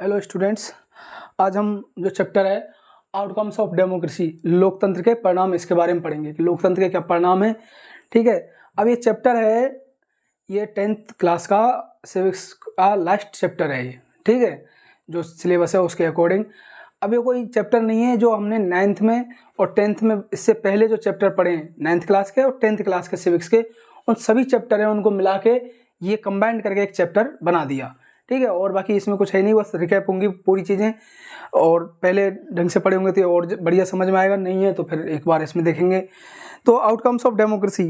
Hello students, आज हम जो चैप्टर है आउटकम्स ऑफ डेमोक्रेसी, लोकतंत्र के परिणाम, इसके बारे में पढ़ेंगे कि लोकतंत्र के क्या परिणाम है। ठीक है, अब ये चैप्टर है, ये 10th क्लास का सिविक्स का लास्ट चैप्टर है ये। ठीक है, जो सिलेबस है उसके अकॉर्डिंग। अब ये कोई चैप्टर नहीं है जो हमने 9th में और 10th में इससे पहले जो चैप्टर पढ़े हैं 9th क्लास के और 10th क्लास के सिविक्स के, उन सभी चैप्टर हैं उनको मिला के ये कंबाइंड करके एक चैप्टर बना दिया। ठीक है, और बाकी इसमें कुछ है नहीं, बस रिकैप होंगी पूरी चीज़ें, और पहले ढंग से पढ़े होंगे तो और बढ़िया समझ में आएगा, नहीं है तो फिर एक बार इसमें देखेंगे। तो आउटकम्स ऑफ डेमोक्रेसी,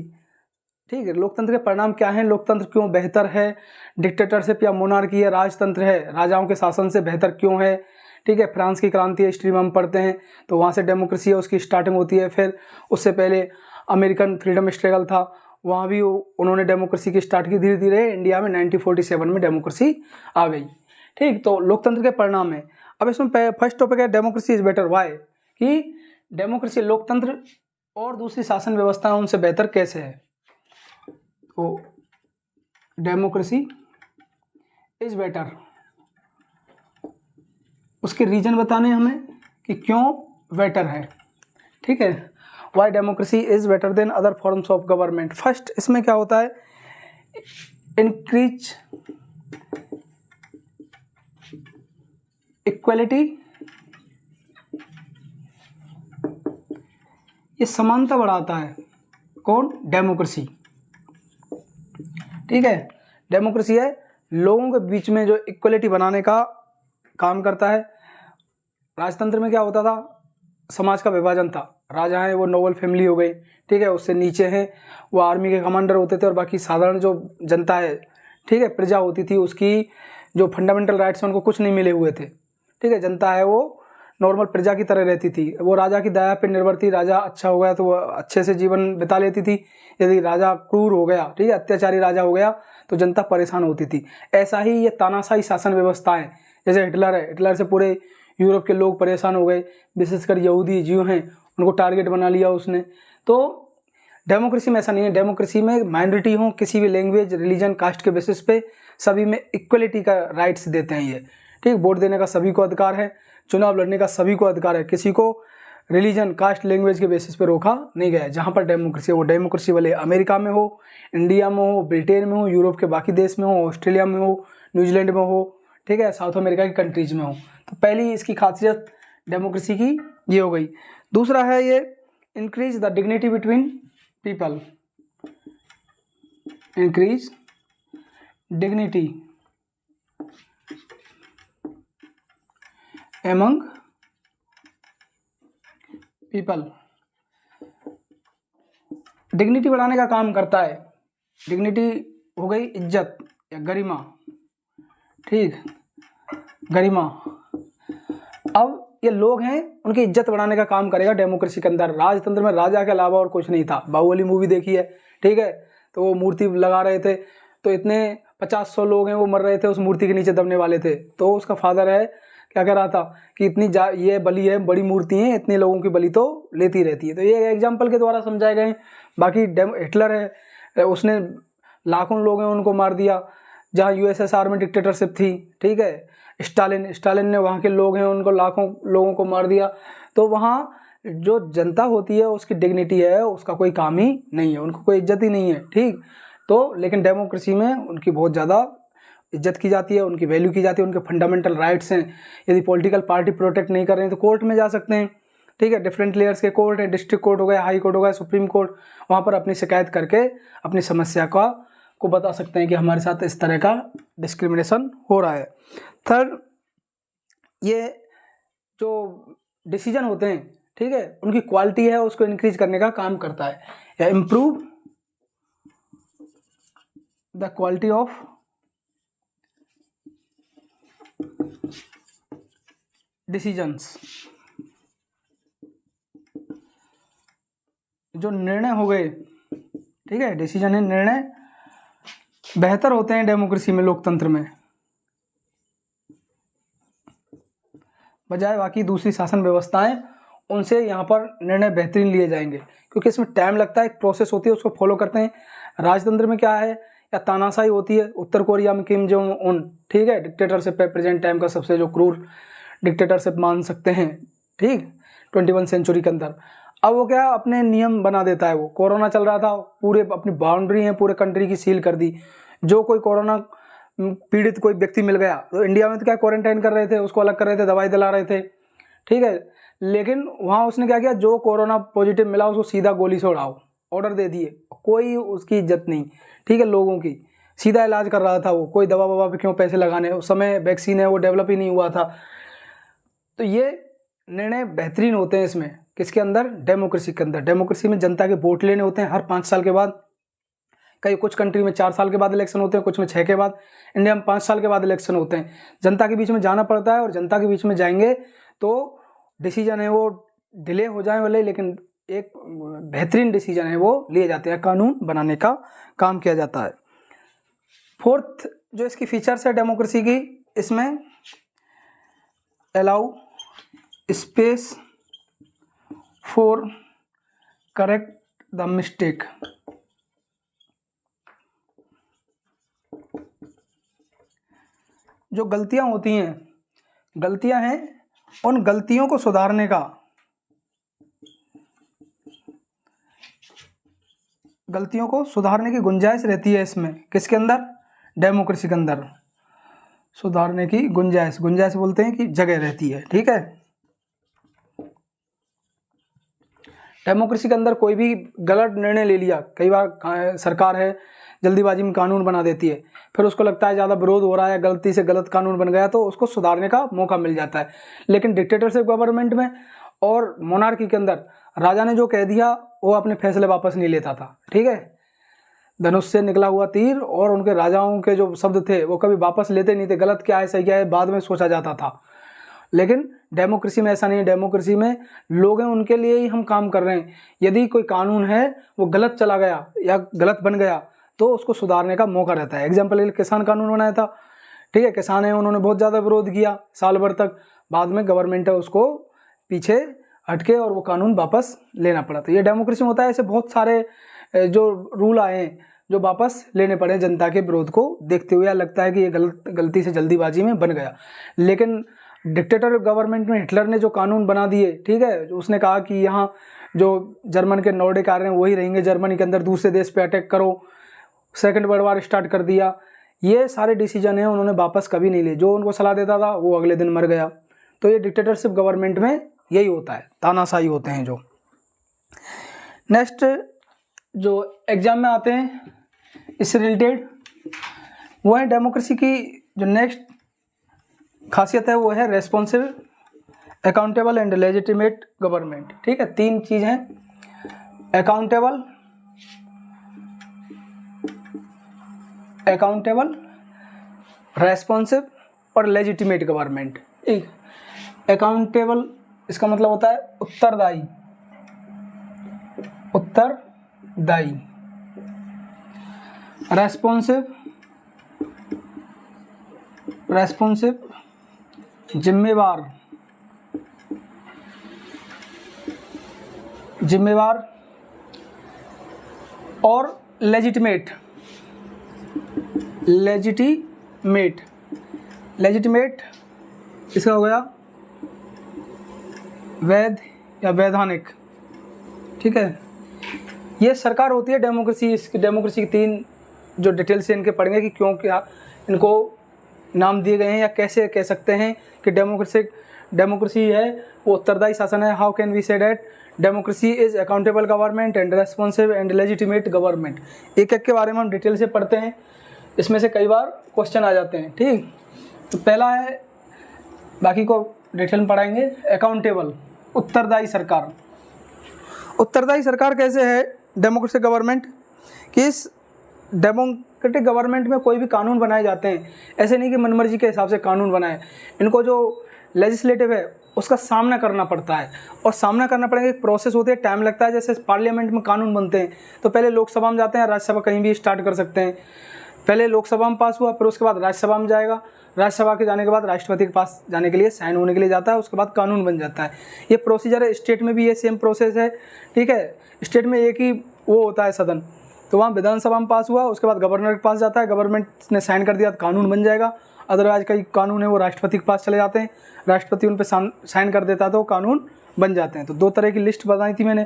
ठीक है, लोकतंत्र के परिणाम क्या हैं, लोकतंत्र क्यों बेहतर है, डिक्टेटरशिप या मोनार्की है, राजतंत्र है, राजाओं के शासन से बेहतर क्यों है। ठीक है, फ्रांस की क्रांति हिस्ट्री में हम पढ़ते हैं तो वहाँ से डेमोक्रेसी है उसकी स्टार्टिंग होती है। फिर उससे पहले अमेरिकन फ्रीडम स्ट्रगल था, वहाँ भी उन्होंने डेमोक्रेसी की स्टार्ट की। धीरे धीरे इंडिया में 1947 में डेमोक्रेसी आ गई। ठीक, तो लोकतंत्र के परिणाम है। अब इसमें फर्स्ट टॉपिक है डेमोक्रेसी इज बेटर वाई, कि डेमोक्रेसी, लोकतंत्र और दूसरी शासन व्यवस्था उनसे बेहतर कैसे है। तो डेमोक्रेसी इज बेटर, उसके रीजन बताने हमें कि क्यों बेटर है। ठीक है, Y democracy is better than other forms of government. First इसमें क्या होता है, इंक्रीज इक्वलिटी, ये समानता बढ़ाता है। कौन? डेमोक्रेसी। ठीक है, डेमोक्रेसी है लोगों के बीच में जो इक्वलिटी बनाने का काम करता है। राजतंत्र में क्या होता था, समाज का विभाजन था, राजा हैं वो नोबल फैमिली हो गई, ठीक है, उससे नीचे हैं वो आर्मी के कमांडर होते थे, और बाकी साधारण जो जनता है, ठीक है, प्रजा होती थी, उसकी जो फंडामेंटल राइट्स हैं उनको कुछ नहीं मिले हुए थे। ठीक है, जनता है वो नॉर्मल प्रजा की तरह रहती थी, वो राजा की दया पर निर्भर थी। राजा अच्छा हो गया तो वो अच्छे से जीवन बिता लेती थी, यदि राजा क्रूर हो गया, ठीक है, अत्याचारी राजा हो गया तो जनता परेशान होती थी। ऐसा ही ये तानाशाही शासन व्यवस्था है, जैसे हिटलर है, हिटलर से पूरे यूरोप के लोग परेशान हो गए, विशेषकर यहूदी जीव हैं उनको टारगेट बना लिया उसने। तो डेमोक्रेसी में ऐसा नहीं है, डेमोक्रेसी में माइनॉरिटी हो, किसी भी लैंग्वेज, रिलीजन, कास्ट के बेसिस पे सभी में इक्वलिटी का राइट्स देते हैं ये। ठीक, वोट देने का सभी को अधिकार है, चुनाव लड़ने का सभी को अधिकार है, किसी को रिलीजन, कास्ट, लैंग्वेज के बेसिस पे रोका नहीं गया। जहाँ पर डेमोक्रेसी है वो डेमोक्रेसी वाले अमेरिका में हो, इंडिया में हो, ब्रिटेन में हो, यूरोप के बाकी देश में हो, ऑस्ट्रेलिया में हो, न्यूजीलैंड में हो, ठीक है, साउथ अमेरिका की कंट्रीज में हो। तो पहली इसकी खासियत डेमोक्रेसी की ये हो गई। दूसरा है ये increase the dignity between people, increase dignity among people, dignity बढ़ाने का काम करता है। डिग्निटी हो गई इज्जत या गरिमा, ठीक, गरिमा। अब ये लोग हैं उनकी इज्जत बढ़ाने का काम करेगा डेमोक्रेसी के अंदर। राजतंत्र में राजा के अलावा और कुछ नहीं था। बाहुबली मूवी देखी है, ठीक है, तो वो मूर्ति लगा रहे थे तो इतने 50-100 लोग हैं वो मर रहे थे उस मूर्ति के नीचे दबने वाले थे। तो उसका फादर है क्या कह रहा था कि इतनी ये बलि है, बड़ी मूर्ति है, इतने लोगों की बलि तो लेती रहती है। तो ये एग्जाम्पल के द्वारा समझाए गए। बाकी हिटलर है, उसने लाखों लोग हैं उनको मार दिया। जहाँ यूएसएसआर में डिक्टेटरशिप थी, ठीक है, स्टालिन ने वहाँ के लोग हैं उनको लाखों लोगों को मार दिया। तो वहाँ जो जनता होती है उसकी डिग्निटी है, उसका कोई काम ही नहीं है, उनको कोई इज्जत ही नहीं है। ठीक, तो लेकिन डेमोक्रेसी में उनकी बहुत ज़्यादा इज्जत की जाती है, उनकी वैल्यू की जाती है, उनके फंडामेंटल राइट्स हैं। यदि पॉलिटिकल पार्टी प्रोटेक्ट नहीं कर रहे हैं तो कोर्ट में जा सकते हैं। ठीक है, डिफरेंट लेयर्स के कोर्ट है, डिस्ट्रिक्ट कोर्ट हो गया, हाई कोर्ट हो गया, सुप्रीम कोर्ट, वहाँ पर अपनी शिकायत करके अपनी समस्या को बता सकते हैं कि हमारे साथ इस तरह का डिस्क्रिमिनेशन हो रहा है। थर्ड, ये जो डिसीजन होते हैं, ठीक है, उनकी क्वालिटी है उसको इंक्रीज करने का काम करता है, या improve the quality of decisions. जो निर्णय हो गए, ठीक है, डिसीजन है, निर्णय बेहतर होते हैं डेमोक्रेसी में, लोकतंत्र में, बजाय बाकी दूसरी शासन व्यवस्थाएं उनसे यहाँ पर निर्णय बेहतरीन लिए जाएंगे, क्योंकि इसमें टाइम लगता है, एक प्रोसेस होती है, उसको फॉलो करते हैं। राजतंत्र में क्या है, या तानाशाही होती है। उत्तर कोरिया में किम जोंग उन, ठीक है, डिक्टेटरशिप है, प्रेजेंट टाइम का सबसे जो क्रूर डिक्टेटरशिप मान सकते हैं, ठीक, 21 सेंचुरी के अंदर। अब वो क्या अपने नियम बना देता है। वो कोरोना चल रहा था, पूरे अपनी बाउंड्री है पूरे कंट्री की सील कर दी। जो कोई कोरोना पीड़ित कोई व्यक्ति मिल गया तो इंडिया में तो क्या क्वारंटाइन कर रहे थे, उसको अलग कर रहे थे, दवाई दिला रहे थे, ठीक है। लेकिन वहाँ उसने क्या किया, जो कोरोना पॉजिटिव मिला उसको सीधा गोली से उड़ाओ, ऑर्डर दे दिए, कोई उसकी इज्जत नहीं, ठीक है, लोगों की। सीधा इलाज कर रहा था वो, कोई दवा ववा पे क्यों पैसे लगाने, उस समय वैक्सीन है वो डेवलप ही नहीं हुआ था। तो ये निर्णय बेहतरीन होते हैं इसमें, किसके अंदर, डेमोक्रेसी के अंदर। डेमोक्रेसी में जनता के वोट लेने होते हैं हर 5 साल के बाद। कई कुछ कंट्री में 4 साल के बाद इलेक्शन होते हैं, कुछ में 6 के बाद। इंडिया में 5 साल के बाद इलेक्शन होते हैं। जनता के बीच में जाना पड़ता है, और जनता के बीच में जाएंगे तो डिसीजन है वो डिले हो जाए वाले, लेकिन एक बेहतरीन डिसीजन है वो लिए जाते हैं, कानून बनाने का काम किया जाता है। फोर्थ जो इसकी फीचर्स है डेमोक्रेसी की, इसमें allow space for correct the mistake. जो गलतियां होती हैं, गलतियां हैं, उन गलतियों को सुधारने का, गलतियों को सुधारने की गुंजाइश रहती है इसमें, किसके अंदर, डेमोक्रेसी के अंदर। सुधारने की गुंजाइश, गुंजाइश बोलते हैं कि जगह रहती है, ठीक है। डेमोक्रेसी के अंदर कोई भी गलत निर्णय ले लिया, कई बार सरकार है जल्दीबाजी में कानून बना देती है, फिर उसको लगता है ज़्यादा विरोध हो रहा है, गलती से गलत कानून बन गया, तो उसको सुधारने का मौका मिल जाता है। लेकिन डिक्टेटरशिप गवर्नमेंट में और मोनार्की के अंदर राजा ने जो कह दिया वो अपने फैसले वापस नहीं लेता था, ठीक है। धनुष से निकला हुआ तीर और उनके राजाओं के जो शब्द थे वो कभी वापस लेते नहीं थे। गलत क्या है सही क्या है बाद में सोचा जाता था। लेकिन डेमोक्रेसी में ऐसा नहीं है। डेमोक्रेसी में लोग हैं, उनके लिए ही हम काम कर रहे हैं। यदि कोई कानून है वो गलत चला गया या गलत बन गया तो उसको सुधारने का मौका रहता है। एग्जाम्पल के लिए किसान कानून बनाया था, ठीक है, किसान है उन्होंने बहुत ज़्यादा विरोध किया साल भर तक, बाद में गवर्नमेंट है उसको पीछे हटके और वो कानून वापस लेना पड़ा। तो ये डेमोक्रेसी में होता है। ऐसे बहुत सारे जो रूल आए हैं जो वापस लेने पड़े जनता के विरोध को देखते हुए, या लगता है कि ये गलती से जल्दीबाजी में बन गया। लेकिन डिक्टेटर गवर्नमेंट में हिटलर ने जो कानून बना दिए, ठीक है, उसने कहा कि यहाँ जो जर्मन के नॉर्डिक आ रहे हैं वही रहेंगे जर्मनी के अंदर, दूसरे देश पे अटैक करो, सेकंड वर्ल्ड वार स्टार्ट कर दिया। ये सारे डिसीजन हैं उन्होंने वापस कभी नहीं लिए। जो उनको सलाह देता था वो अगले दिन मर गया। तो ये डिक्टेटरशिप गवर्नमेंट में यही होता है, तानाशाही होते हैं जो। नेक्स्ट जो एग्जाम में आते हैं इससे रिलेटेड वो है डेमोक्रेसी की जो नेक्स्ट खासियत है वो है responsive, accountable and legitimate government, ठीक है। 3 चीज हैं, अकाउंटेबल, रेस्पॉन्सिव और लेजिटिमेट गवर्नमेंट, ठीक। अकाउंटेबल इसका मतलब होता है उत्तरदायी, उत्तरदायी। रेस्पॉन्सिव जिम्मेवार, और लेजिटिमेट इसका हो गया वैध या वैधानिक, ठीक है। ये सरकार होती है डेमोक्रेसी। इसकी डेमोक्रेसी की 3 जो डिटेल से इनके पढ़ेंगे कि क्यों क्या इनको नाम दिए गए हैं, या कैसे कह सकते हैं कि डेमोक्रेसी है वो उत्तरदायी शासन है। How can we say that democracy is accountable government and responsive and legitimate government. एक एक के बारे में हम डिटेल से पढ़ते हैं, इसमें से कई बार क्वेश्चन आ जाते हैं, ठीक। तो पहला है, बाकी को डिटेल में पढ़ाएंगे, अकाउंटेबल, उत्तरदायी सरकार। उत्तरदायी सरकार कैसे है डेमोक्रेटिक गवर्नमेंट, कि इस डेमोक्रेटिक गवर्नमेंट में कोई भी कानून बनाए जाते हैं, ऐसे नहीं कि मनमर्जी के हिसाब से कानून बनाए। इनको जो लेजिस्लेटिव है उसका सामना करना पड़ता है, और सामना करना पड़ेगा, एक प्रोसेस होती है, टाइम लगता है। जैसे पार्लियामेंट में कानून बनते हैं तो पहले लोकसभा में जाते हैं, राज्यसभा कहीं भी स्टार्ट कर सकते हैं। पहले लोकसभा में पास हुआ, फिर उसके बाद राज्यसभा में जाएगा, राज्यसभा के जाने के बाद राष्ट्रपति के पास जाने के लिए साइन होने के लिए जाता है, उसके बाद कानून बन जाता है। ये प्रोसीजर है। स्टेट में भी ये सेम प्रोसेस है, ठीक है। स्टेट में एक ही वो होता है सदन, तो वहाँ विधानसभा में पास हुआ, उसके बाद गवर्नर के पास जाता है, गवर्नमेंट ने साइन कर दिया तो कानून बन जाएगा। अदरवाइज कई कानून है वो राष्ट्रपति के पास चले जाते हैं, राष्ट्रपति उन पर साइन कर देता है तो कानून बन जाते हैं। तो 2 तरह की लिस्ट बताई थी मैंने,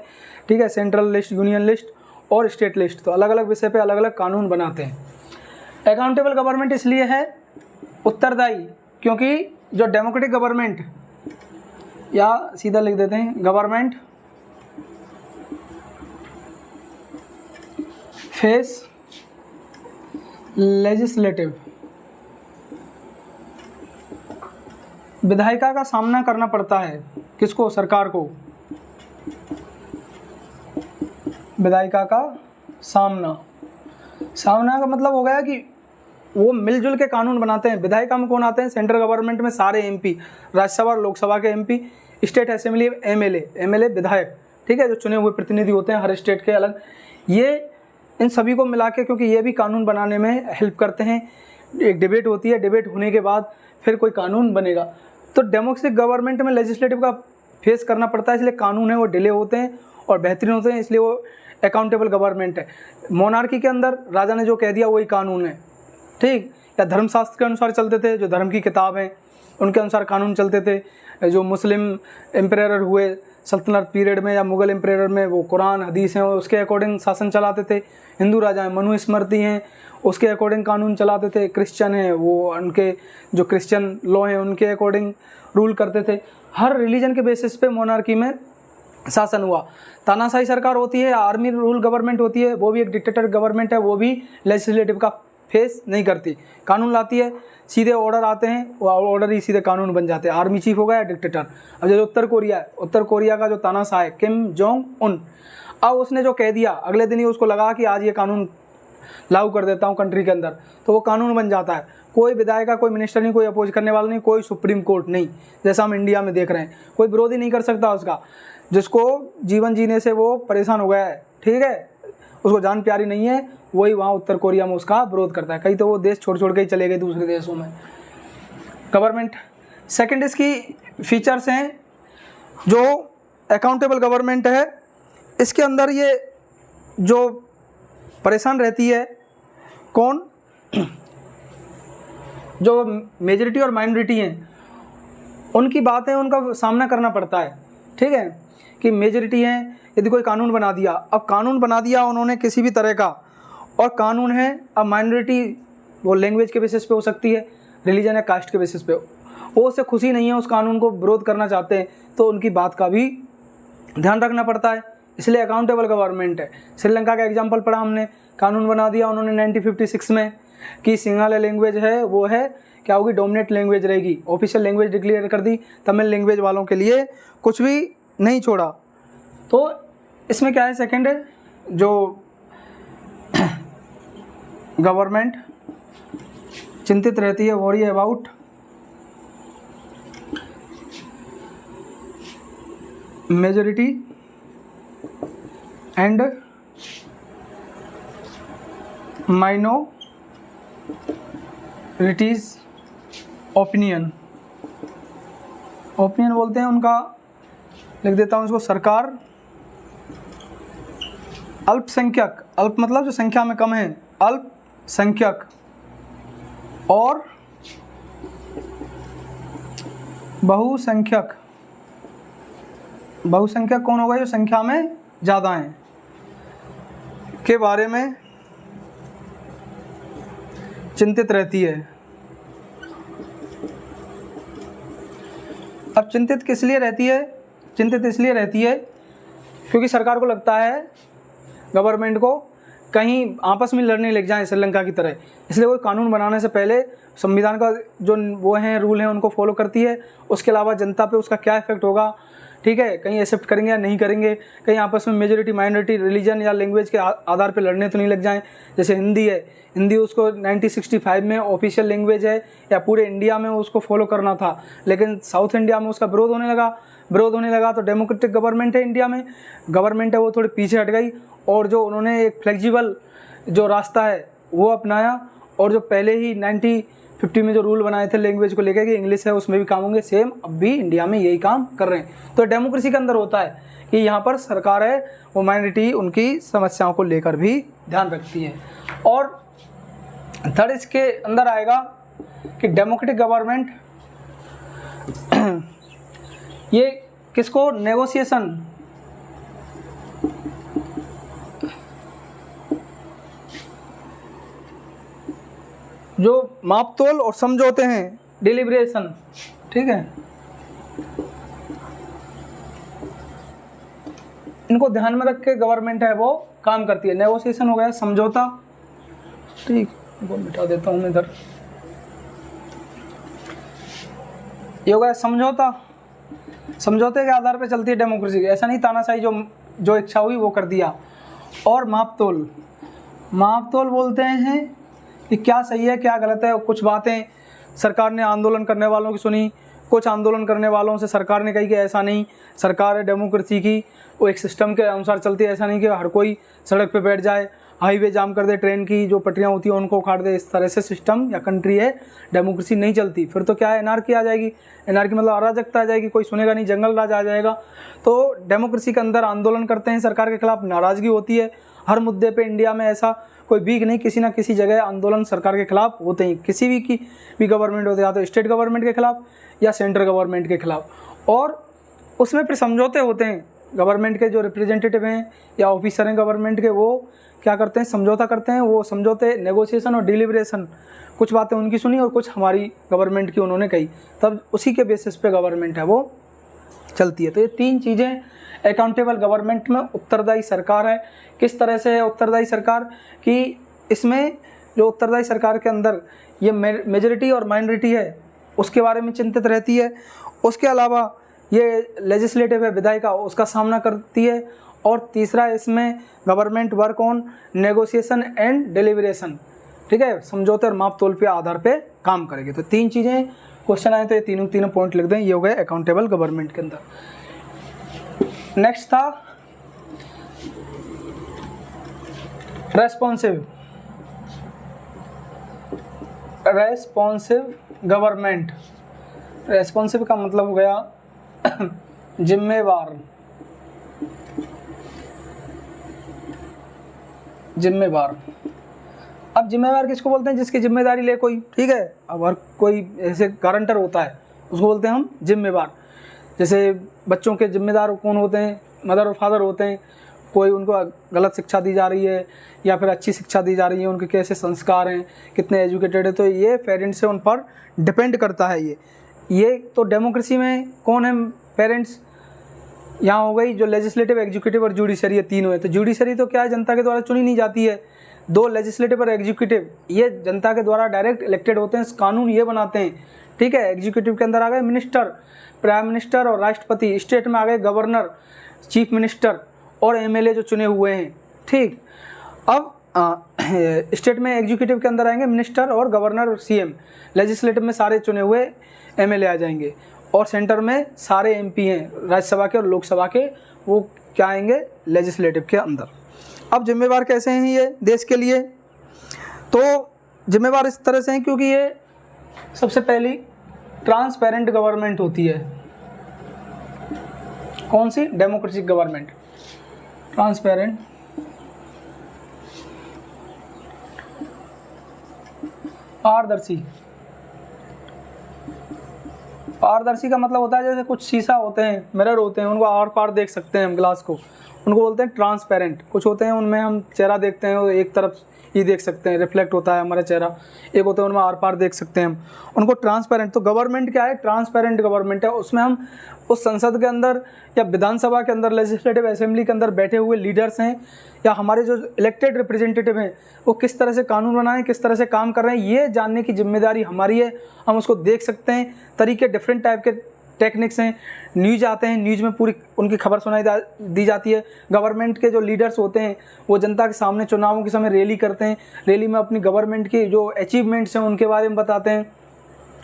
ठीक है, सेंट्रल लिस्ट, यूनियन लिस्ट और स्टेट लिस्ट। तो अलग अलग विषय पे अलग अलग कानून बनाते हैं। अकाउंटेबल गवर्नमेंट इसलिए है उत्तरदायी, क्योंकि जो डेमोक्रेटिक गवर्नमेंट, या सीधा लिख देते हैं गवर्नमेंट फेस लेजिस्लेटिव, विधायिका का सामना करना पड़ता है किसको, सरकार को। विधायिका का सामना का मतलब हो गया कि वो मिलजुल के कानून बनाते हैं। विधायिका में कौन आते हैं, सेंट्रल गवर्नमेंट में सारे एमपी, राज्यसभा और लोकसभा के एमपी, स्टेट असेंबली एमएलए विधायक, ठीक है, जो चुने हुए प्रतिनिधि होते हैं हर स्टेट के अलग। ये इन सभी को मिला के, क्योंकि ये भी कानून बनाने में हेल्प करते हैं। एक डिबेट होती है, डिबेट होने के बाद फिर कोई कानून बनेगा। तो डेमोक्रेटिक गवर्नमेंट में लेजिस्लेटिव का फेस करना पड़ता है, इसलिए कानून है वो डिले होते हैं और बेहतरीन होते हैं, इसलिए वो अकाउंटेबल गवर्नमेंट है। मोनार्की के अंदर राजा ने जो कह दिया वही कानून है, ठीक, या धर्मशास्त्र के अनुसार चलते थे, जो धर्म की किताब है उनके अनुसार कानून चलते थे। जो मुस्लिम एम्परर हुए सल्तनत पीरियड में या मुग़ल एम्परर में, वो कुरान हदीस हैं उसके अकॉर्डिंग शासन चलाते थे। हिंदू राजा हैं, मनुस्मृति हैं, उसके अकॉर्डिंग कानून चलाते थे। क्रिश्चियन हैं, वो उनके जो क्रिश्चियन लॉ हैं उनके अकॉर्डिंग रूल करते थे। हर रिलीजन के बेसिस पे मोनार्की में शासन हुआ। तानाशाही सरकार होती है, आर्मी रूल गवर्नमेंट होती है, वो भी एक डिक्टेटर गवर्नमेंट है, वो भी लेजिस्लेटिव का फेस नहीं करती, कानून लाती है, सीधे ऑर्डर आते हैं, वो ऑर्डर ही सीधे कानून बन जाते हैं। आर्मी चीफ हो गया डिक्टेटर। अब जैसे उत्तर कोरिया है, उत्तर कोरिया का जो तानाशाह है किम जोंग उन, अब उसने जो कह दिया अगले दिन ही उसको लगा कि आज ये कानून लागू कर देता हूँ कंट्री के अंदर, तो वो कानून बन जाता है। कोई विधायक का, कोई मिनिस्टर नहीं, कोई अपोज करने वाला नहीं, कोई सुप्रीम कोर्ट नहीं, जैसा हम इंडिया में देख रहे हैं, कोई विरोधी नहीं कर सकता उसका। जिसको जीवन जीने से वो परेशान हो गया है, ठीक है, उसको जान प्यारी नहीं है, वही वहाँ उत्तर कोरिया में उसका विरोध करता है। कई तो वो देश छोड़ छोड़ के ही चले गए दूसरे देशों में। गवर्नमेंट सेकंड इसकी फीचर्स हैं, जो अकाउंटेबल गवर्नमेंट है इसके अंदर ये जो परेशान रहती है कौन, जो मेजॉरिटी और माइनॉरिटी हैं उनकी बातें, उनका सामना करना पड़ता है, ठीक है, कि मेजॉरिटी हैं, यदि कोई कानून बना दिया, अब कानून बना दिया उन्होंने किसी भी तरह का, और कानून है, अब माइनॉरिटी वो लैंग्वेज के बेसिस पे हो सकती है, रिलीजन या कास्ट के बेसिस पे, वो उससे खुशी नहीं है, उस कानून को विरोध करना चाहते हैं, तो उनकी बात का भी ध्यान रखना पड़ता है, इसलिए अकाउंटेबल गवर्नमेंट है। श्रीलंका का एग्जाम्पल पढ़ा हमने, कानून बना दिया उन्होंने 1956 में कि सिंघाला लैंग्वेज है वो है क्या होगी, डोमिनेट लैंग्वेज रहेगी, ऑफिशियल लैंग्वेज डिक्लेयर कर दी, तमिल लैंग्वेज वालों के लिए कुछ भी नहीं छोड़ा। तो इसमें क्या है, सेकंड है जो गवर्नमेंट चिंतित रहती है, worry about majority and minorities opinion, opinion बोलते हैं उनका, लिख देता हूँ इसको, सरकार अल्पसंख्यक, अल्प मतलब जो संख्या में कम है, अल्पसंख्यक और बहुसंख्यक, बहुसंख्यक कौन होगा, जो संख्या में ज़्यादा हैं, के बारे में चिंतित रहती है। अब चिंतित किस लिए रहती है, चिंतित इसलिए रहती है क्योंकि सरकार को लगता है गवर्नमेंट को कहीं आपस में लड़ने लग जाए श्रीलंका की तरह, इसलिए कोई कानून बनाने से पहले संविधान का जो वो हैं रूल हैं उनको फॉलो करती है, उसके अलावा जनता पे उसका क्या इफेक्ट होगा, ठीक है, कहीं एक्सेप्ट करेंगे या नहीं करेंगे, कहीं आपस में मेजॉरिटी माइनॉरिटी रिलीजन या लैंग्वेज के आधार पे लड़ने तो नहीं लग जाएं। जैसे हिंदी है, हिंदी उसको 1965 में ऑफिशियल लैंग्वेज है या पूरे इंडिया में उसको फॉलो करना था, लेकिन साउथ इंडिया में उसका विरोध होने लगा तो डेमोक्रेटिक गवर्नमेंट है इंडिया में, गवर्नमेंट है वो थोड़ी पीछे हट गई और जो उन्होंने एक फ्लेक्सिबल जो रास्ता है वो अपनाया, और जो पहले ही 50 में जो रूल बनाए थे लैंग्वेज को लेकर कि इंग्लिश है उसमें भी काम होंगे, सेम अब भी इंडिया में यही काम कर रहे हैं। तो डेमोक्रेसी के अंदर होता है कि यहाँ पर सरकार है वो माइनॉरिटी उनकी समस्याओं को लेकर भी ध्यान रखती है। और थर्ड इसके अंदर आएगा कि डेमोक्रेटिक गवर्नमेंट ये किसको नेगोशिएशन, जो मापतोल और समझौते हैं डिलिब्रेशन, ठीक है, इनको ध्यान में रख के गवर्नमेंट है वो काम करती है। नेगोशिएशन हो गया समझौता, ठीक, इनको मिटा देता हूँ मैं इधर, ये हो गया समझौता। समझौते के आधार पे चलती है डेमोक्रेसी, ऐसा नहीं तानाशाही जो इच्छा हुई वो कर दिया। और मापतोल, मापतोल बोलते हैं कि क्या सही है क्या गलत है। कुछ बातें सरकार ने आंदोलन करने वालों की सुनी, कुछ आंदोलन करने वालों से सरकार ने कही कि ऐसा नहीं, सरकार है डेमोक्रेसी की वो एक सिस्टम के अनुसार चलती है, ऐसा नहीं कि हर कोई सड़क पे बैठ जाए, हाईवे जाम कर दे, ट्रेन की जो पटरियाँ होती हैं उनको उखाड़ दे, इस तरह से सिस्टम या कंट्री है डेमोक्रेसी नहीं चलती। फिर तो क्या है, एनार्की आ जाएगी, एनार्की मतलब अराजकता आ जाएगी, कोई सुनेगा नहीं, जंगल राज आ जाएगा। तो डेमोक्रेसी के अंदर आंदोलन करते हैं, सरकार के खिलाफ नाराज़गी होती है हर मुद्दे पे। इंडिया में ऐसा कोई वीक नहीं, किसी ना किसी जगह आंदोलन सरकार के खिलाफ होते हैं, किसी भी की भी गवर्नमेंट होते हैं, या तो स्टेट गवर्नमेंट के खिलाफ या सेंट्रल गवर्नमेंट के खिलाफ। और उसमें फिर समझौते होते हैं, गवर्नमेंट के जो रिप्रेजेंटेटिव हैं या ऑफिसर हैं गवर्नमेंट के, वो क्या करते हैं, समझौता करते हैं। वो समझौते नेगोशिएशन और डिलिब्रेशन, कुछ बातें उनकी सुनी और कुछ हमारी गवर्नमेंट की उन्होंने कही, तब उसी के बेसिस पे गवर्नमेंट है वो चलती है। तो ये तीन चीज़ें अकाउंटेबल गवर्नमेंट में उत्तरदायी सरकार है। किस तरह से है उत्तरदायी सरकार कि इसमें जो उत्तरदायी सरकार के अंदर ये मेजॉरिटी और माइनॉरिटी है उसके बारे में चिंतित रहती है। उसके अलावा ये लेजिस्लेटिव है विधायिका, उसका सामना करती है। और तीसरा इसमें government work on negotiation and deliberation, ठीक है, समझौते और मापतोल पे आधार पे काम करेगी। तो तीन चीज़ें क्वेश्चन आए तो ये तीनों पॉइंट लिख दें, ये हो गए अकाउंटेबल गवर्नमेंट के अंदर। नेक्स्ट था रेस्पॉन्सिव गवर्नमेंट। रेस्पॉन्सिव का मतलब हो गया जिम्मेवार, जिम्मेवार। अब जिम्मेवार किसको बोलते हैं, जिसकी जिम्मेदारी ले कोई, ठीक है। अब हर कोई ऐसे गारंटर होता है उसको बोलते हैं हम जिम्मेवार। जैसे बच्चों के जिम्मेदार कौन होते हैं, मदर और फादर होते हैं। कोई उनको गलत शिक्षा दी जा रही है या फिर अच्छी शिक्षा दी जा रही है, उनके कैसे संस्कार हैं, कितने एजुकेटेड है, तो ये पेरेंट्स से उन पर डिपेंड करता है। ये तो डेमोक्रेसी में कौन है पेरेंट्स, यहाँ हो गई जो लेजिस्लेटिव, एग्जीक्यूटिव और जुडिशरी, ये तीनों है। तो जुडिशरी तो क्या है, जनता के द्वारा चुनी नहीं जाती है। दो लेजिस्लेटिव और एग्जीक्यूटिव ये जनता के द्वारा डायरेक्ट इलेक्टेड होते हैं, कानून ये बनाते हैं, ठीक है। एग्जीक्यूटिव के अंदर आ गए मिनिस्टर, प्राइम मिनिस्टर और राष्ट्रपति। स्टेट में आ गए गवर्नर, चीफ मिनिस्टर और एमएलए जो चुने हुए हैं, ठीक। अब स्टेट में एग्जीक्यूटिव के अंदर आएंगे मिनिस्टर और गवर्नर और सीएम। लेजिस्लेटिव में सारे चुने हुए एमएलए आ जाएंगे। और सेंटर में सारे एमपी हैं राज्यसभा के और लोकसभा के, वो क्या आएंगे लेजिस्लेटिव के अंदर। अब जिम्मेवार कैसे हैं ये देश के लिए, तो जिम्मेवार इस तरह से हैं क्योंकि ये सबसे पहली ट्रांसपेरेंट गवर्नमेंट होती है। कौन सी, डेमोक्रेटिक गवर्नमेंट, ट्रांसपेरेंट, पारदर्शी। पारदर्शी का मतलब होता है जैसे कुछ शीशा होते हैं, मिरर होते हैं, उनको आर पार देख सकते हैं हम ग्लास को, उनको बोलते हैं ट्रांसपेरेंट। कुछ होते हैं उनमें हम चेहरा देखते हैं और एक तरफ ही देख सकते हैं, रिफ्लेक्ट होता है हमारा चेहरा। एक होते हैं उनमें आर पार देख सकते हैं हम, उनको ट्रांसपेरेंट। तो गवर्नमेंट क्या है, ट्रांसपेरेंट गवर्नमेंट है। उसमें हम उस संसद के अंदर या विधानसभा के अंदर, लेजिस्लेटिव असेंबली के अंदर बैठे हुए लीडर्स हैं या हमारे जो इलेक्टेड रिप्रेजेंटेटिव हैं, वो किस तरह से कानून बनाएं, किस तरह से काम कर रहे हैं, ये जानने की जिम्मेदारी हमारी है। हम उसको देख सकते हैं। तरीके डिफरेंट टाइप के टेक्निक्स हैं। न्यूज़ आते हैं, न्यूज़ में पूरी उनकी खबर सुनाई दी जाती है। गवर्नमेंट के जो लीडर्स होते हैं वो जनता के सामने चुनावों के समय रैली करते हैं। रैली में अपनी गवर्नमेंट की जो अचीवमेंट्स हैं उनके बारे में बताते हैं,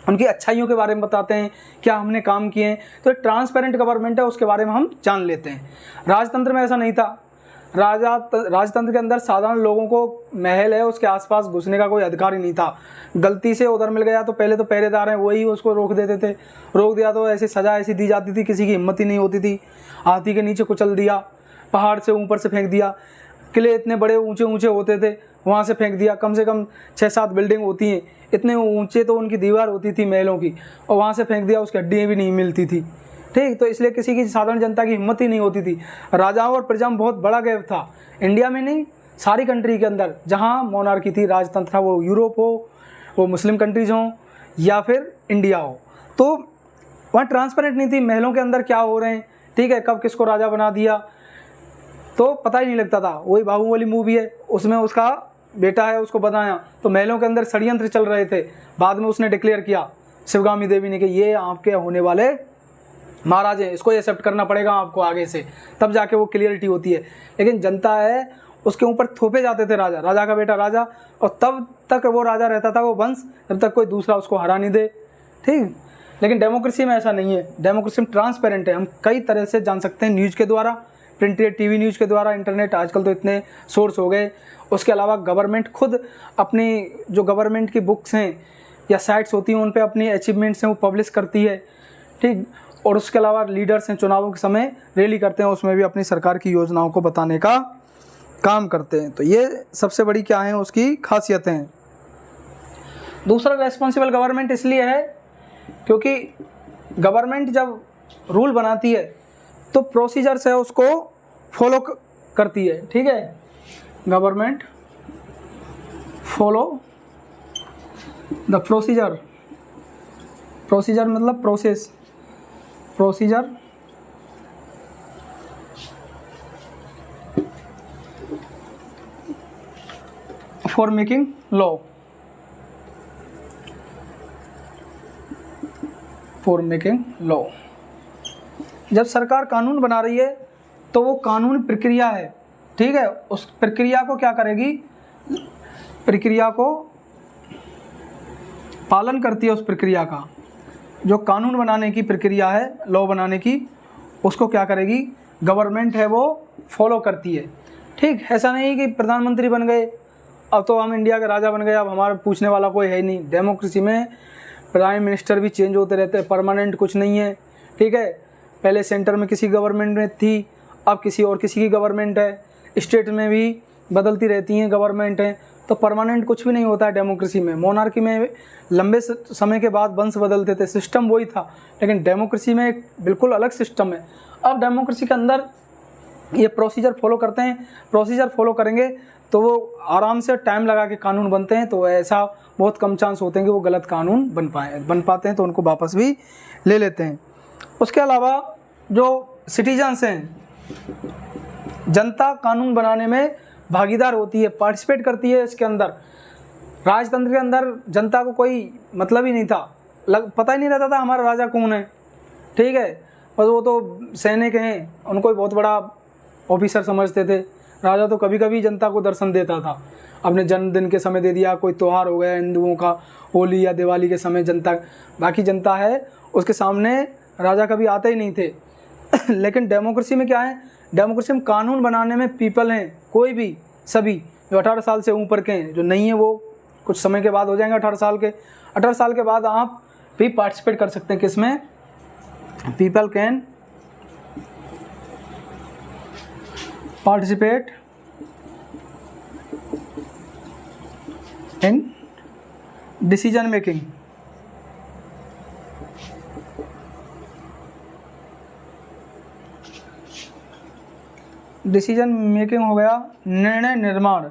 उनकी अच्छाइयों के बारे में बताते हैं, क्या हमने काम किए हैं। तो ट्रांसपेरेंट गवर्नमेंट है, उसके बारे में हम जान लेते हैं। राजतंत्र में ऐसा नहीं था। राजतंत्र के अंदर साधारण लोगों को महल है उसके आसपास घुसने का कोई अधिकार ही नहीं था। गलती से उधर मिल गया तो पहले तो पहरेदार हैं वही उसको रोक देते थे, रोक दिया तो ऐसी सज़ा ऐसी दी जाती थी, किसी की हिम्मत ही नहीं होती थी। हाथी के नीचे कुचल दिया, पहाड़ से ऊपर से फेंक दिया, किले इतने बड़े ऊंचे ऊंचे होते थे वहाँ से फेंक दिया, कम से कम 6-7 बिल्डिंग होती हैं, इतने ऊंचे तो उनकी दीवार होती थी महलों की, और वहाँ से फेंक दिया, उसकी हड्डियाँ भी नहीं मिलती थी। ठीक, तो इसलिए किसी की साधारण जनता की हिम्मत ही नहीं होती थी। राजाओं और प्रजा में बहुत बड़ा गैप था, इंडिया में नहीं सारी कंट्री के अंदर जहाँ मोनार्की थी, राजतंत्र था, वो यूरोप हो, वो मुस्लिम कंट्रीज हों या फिर इंडिया हो, तो वहाँ ट्रांसपेरेंट नहीं थी महलों के अंदर क्या हो रहे हैं। ठीक है, कब किसको राजा बना दिया तो पता ही नहीं लगता था। वही बाहुबली मूवी है, उसमें उसका बेटा है उसको बनाया, तो महलों के अंदर षड्यंत्र चल रहे थे, बाद में उसने डिक्लेयर किया शिवगामी देवी ने कि ये आपके होने वाले महाराज हैं, इसको एक्सेप्ट करना पड़ेगा आपको आगे से, तब जाके वो क्लियरिटी होती है। लेकिन जनता है उसके ऊपर थोपे जाते थे राजा, राजा का बेटा राजा, और तब तक वो राजा रहता था वो वंश, जब तक कोई दूसरा उसको हरा नहीं दे। ठीक, लेकिन डेमोक्रेसी में ऐसा नहीं है, डेमोक्रेसी में ट्रांसपेरेंट है, हम कई तरह से जान सकते हैं, न्यूज़ के द्वारा, प्रिंटेड टीवी न्यूज़ के द्वारा, इंटरनेट आजकल तो इतने सोर्स हो गए। उसके अलावा गवर्नमेंट खुद अपनी जो गवर्नमेंट की बुक्स हैं या साइट्स होती हैं उन पे अपनी अचीवमेंट्स हैं वो पब्लिश करती है। ठीक, और उसके अलावा लीडर्स हैं चुनावों के समय रैली करते हैं, उसमें भी अपनी सरकार की योजनाओं को बताने का काम करते हैं। तो ये सबसे बड़ी क्या है उसकी खासियतें हैं। दूसरा, रेस्पॉन्सिबल गवर्नमेंट इसलिए है क्योंकि गवर्नमेंट जब रूल बनाती है तो प्रोसीजर्स है उसको फॉलो करती है। ठीक है, government follow the procedure, procedure मतलब process, procedure for making law, for making law. जब सरकार कानून बना रही है तो वो कानून प्रक्रिया है। ठीक है, उस प्रक्रिया को क्या करेगी, प्रक्रिया को पालन करती है, उस प्रक्रिया का जो कानून बनाने की प्रक्रिया है, लॉ बनाने की, उसको क्या करेगी गवर्नमेंट है वो फॉलो करती है। ठीक, ऐसा नहीं कि प्रधानमंत्री बन गए अब तो हम इंडिया के राजा बन गए, अब हमारा पूछने वाला कोई है ही नहीं। डेमोक्रेसी में प्राइम मिनिस्टर भी चेंज होते रहते हैं, परमानेंट कुछ नहीं है। ठीक है, पहले सेंटर में किसी गवर्नमेंट में थी, अब किसी और किसी की गवर्नमेंट है, स्टेट में भी बदलती रहती हैं गवर्नमेंट हैं, तो परमानेंट कुछ भी नहीं होता है डेमोक्रेसी में। मोनार्की में लंबे समय के बाद वंश बदलते थे, सिस्टम वही था, लेकिन डेमोक्रेसी में एक बिल्कुल अलग सिस्टम है। अब डेमोक्रेसी के अंदर ये प्रोसीजर फॉलो करते हैं, प्रोसीजर फॉलो करेंगे तो वो आराम से टाइम लगा के कानून बनते हैं, तो ऐसा बहुत कम चांस होते हैं कि वो गलत कानून बन पाते हैं, तो उनको वापस भी ले लेते हैं। उसके अलावा जो सिटीजन्स हैं, जनता कानून बनाने में भागीदार होती है, पार्टिसिपेट करती है इसके अंदर। राजतंत्र के अंदर जनता को कोई मतलब ही नहीं था, पता ही नहीं रहता था हमारा राजा कौन है। ठीक है, बस वो तो सैनिक हैं, उनको बहुत बड़ा ऑफिसर समझते थे। राजा तो कभी कभी जनता को दर्शन देता था, अपने जन्मदिन के समय दे दिया, कोई त्यौहार हो गया हिंदुओं का, होली या दिवाली के समय जनता, बाकी जनता है उसके सामने राजा कभी आते ही नहीं थे। लेकिन डेमोक्रेसी में क्या है, डेमोक्रेसी में कानून बनाने में पीपल हैं, कोई भी, सभी जो 18 साल से ऊपर के हैं, जो नहीं है वो कुछ समय के बाद हो जाएंगे 18 साल के। 18 साल के बाद आप भी पार्टिसिपेट कर सकते हैं, किसमें, people can participate in decision making. Decision making हो गया निर्णय निर्माण।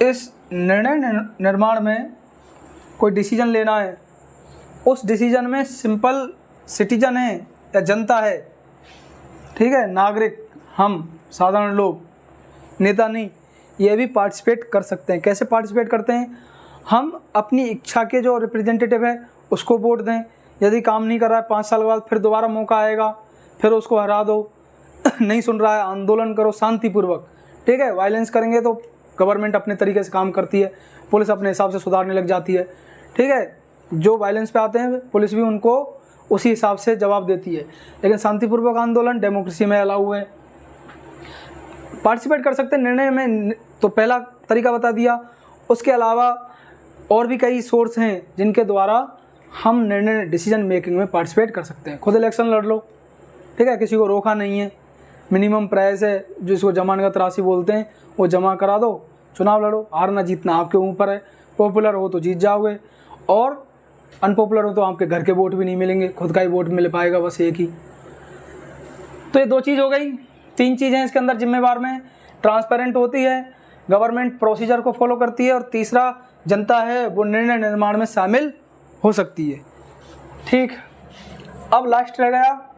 इस निर्णय निर्माण में कोई डिसीजन लेना है, उस डिसीजन में सिंपल सिटीजन है या जनता है, ठीक है, नागरिक, हम साधारण लोग, नेता नहीं, ये भी पार्टिसिपेट कर सकते हैं। कैसे पार्टिसिपेट करते हैं, हम अपनी इच्छा के जो रिप्रेजेंटेटिव है उसको वोट दें, यदि काम नहीं कर रहा है 5 साल बाद फिर दोबारा मौका आएगा, फिर उसको हरा दो। नहीं सुन रहा है, आंदोलन करो शांतिपूर्वक। ठीक है, वायलेंस करेंगे तो गवर्नमेंट अपने तरीके से काम करती है, पुलिस अपने हिसाब से सुधारने लग जाती है। ठीक है, जो वायलेंस पे आते हैं पुलिस भी उनको उसी हिसाब से जवाब देती है। लेकिन शांतिपूर्वक आंदोलन डेमोक्रेसी में अलाउ है। पार्टिसिपेट कर सकते हैं निर्णय में, तो पहला तरीका बता दिया। उसके अलावा और भी कई सोर्स हैं जिनके द्वारा हम निर्णय डिसीजन मेकिंग में पार्टिसिपेट कर सकते हैं। खुद इलेक्शन लड़ लो, ठीक है, किसी को रोका नहीं है। मिनिमम प्राइस है जिसको जमानत राशि बोलते हैं, वो जमा करा दो, चुनाव लड़ो। हारना जीतना आपके ऊपर है। पॉपुलर हो तो जीत जाओगे, और अनपॉपुलर हो तो आपके घर के वोट भी नहीं मिलेंगे, खुद का ही वोट मिल पाएगा बस एक ही। तो ये 2 चीज़ हो गई। 3 चीज़ें हैं इसके अंदर जिम्मेवार में। ट्रांसपेरेंट होती है, गवर्नमेंट प्रोसीजर को फॉलो करती है, और तीसरा जनता है वो निर्णय निर्माण में शामिल हो सकती है। ठीक, अब लास्ट रह गया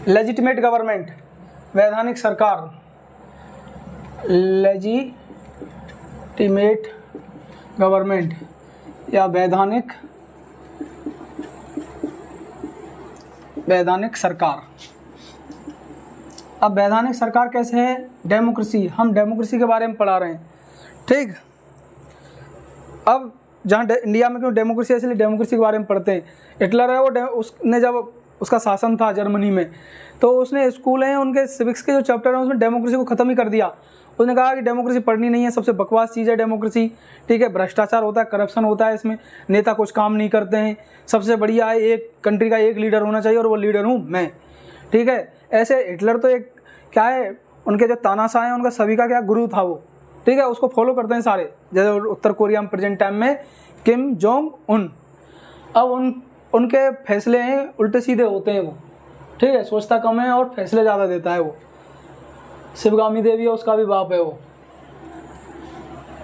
लेजिटिमेट गवर्नमेंट, वैधानिक सरकार। लेजिटिमेट गवर्नमेंट या वैधानिक सरकार। अब वैधानिक सरकार कैसे है? डेमोक्रेसी, हम डेमोक्रेसी के बारे में पढ़ा रहे हैं, ठीक। अब जहाँ इंडिया में क्यों डेमोक्रेसी, इसलिए डेमोक्रेसी के बारे में पढ़ते हैं। हिटलर है वो, उसने जब उसका शासन था जर्मनी में, तो उसने स्कूल हैं उनके सिविक्स के जो चैप्टर हैं उसमें डेमोक्रेसी को ख़त्म ही कर दिया। उसने कहा कि डेमोक्रेसी पढ़नी नहीं है, सबसे बकवास चीज़ है डेमोक्रेसी, ठीक है। भ्रष्टाचार होता है, करप्शन होता है इसमें, नेता कुछ काम नहीं करते हैं। सबसे बढ़िया है एक कंट्री का एक लीडर होना चाहिए, और वो लीडर हूँ मैं, ठीक है। ऐसे हिटलर तो एक क्या है, उनके जो तानाशाह हैं उनका सभी का क्या गुरु था वो, ठीक है। उसको फॉलो करते हैं सारे, जैसे उत्तर कोरिया में प्रेजेंट टाइम में किम जोंग उन। अब उनके फैसले हैं उल्टे सीधे होते हैं वो, ठीक है। सोचता कम है और फैसले ज़्यादा देता है वो। शिवगामी देवी है, उसका भी बाप है वो।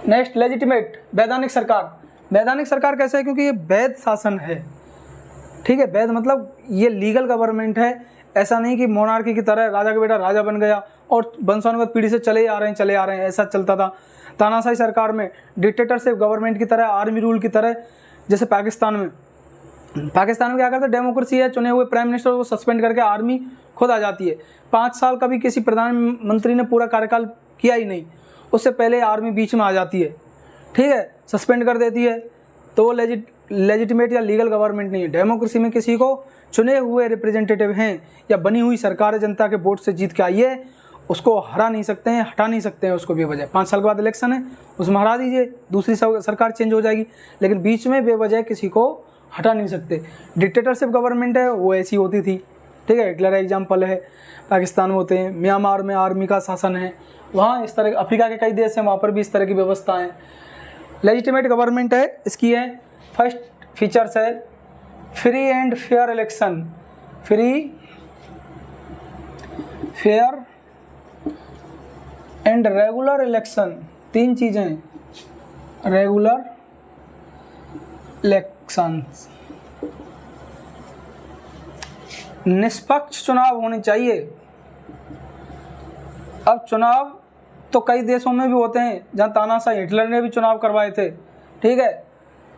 नेक्स्ट, लेजिटिमेट, वैधानिक सरकार। वैधानिक सरकार कैसे है? क्योंकि ये वैध शासन है, ठीक है। वैध मतलब ये लीगल गवर्नमेंट है। ऐसा नहीं कि मोनार्की की तरह राजा का बेटा राजा बन गया और वंशानुगत पीढ़ी से चले आ रहे हैं, ऐसा चलता था। तानाशाही सरकार में डिक्टेटरशिप गवर्नमेंट की तरह, आर्मी रूल की तरह, जैसे पाकिस्तान में क्या करते हैं, डेमोक्रेसी है, चुने हुए प्राइम मिनिस्टर को सस्पेंड करके आर्मी खुद आ जाती है। 5 साल कभी किसी प्रधानमंत्री ने पूरा कार्यकाल किया ही नहीं, उससे पहले आर्मी बीच में आ जाती है, ठीक है, सस्पेंड कर देती है। तो वो लेजिटिमेट या लीगल गवर्नमेंट नहीं है। डेमोक्रेसी में किसी को चुने हुए रिप्रेजेंटेटिव हैं या बनी हुई सरकार है, जनता के वोट से जीत के आई है, उसको हरा नहीं सकते हैं, हटा नहीं सकते हैं उसको बेवजह। 5 साल के बाद इलेक्शन है, उसमें हरा दीजिए, दूसरी सरकार चेंज हो जाएगी, लेकिन बीच में बेवजह किसी को हटा नहीं सकते। डिक्टेटरशिप गवर्नमेंट है वो ऐसी होती थी, ठीक है। हिटलर एग्जाम्पल है, पाकिस्तान में होते हैं। म्यांमार में आर्मी का शासन है, वहाँ इस तरह, अफ्रीका के कई देश हैं वहाँ पर भी इस तरह की व्यवस्था है। लेजिटिमेट गवर्नमेंट है, इसकी है फर्स्ट फीचर्स है free and fair election. Free, fair and regular election, 3 चीज़ें, रेगुलर इलेक्शंस। निष्पक्ष चुनाव होने चाहिए। अब चुनाव तो कई देशों में भी होते हैं, जहाँ तानाशाही हिटलर ने भी चुनाव करवाए थे, ठीक है।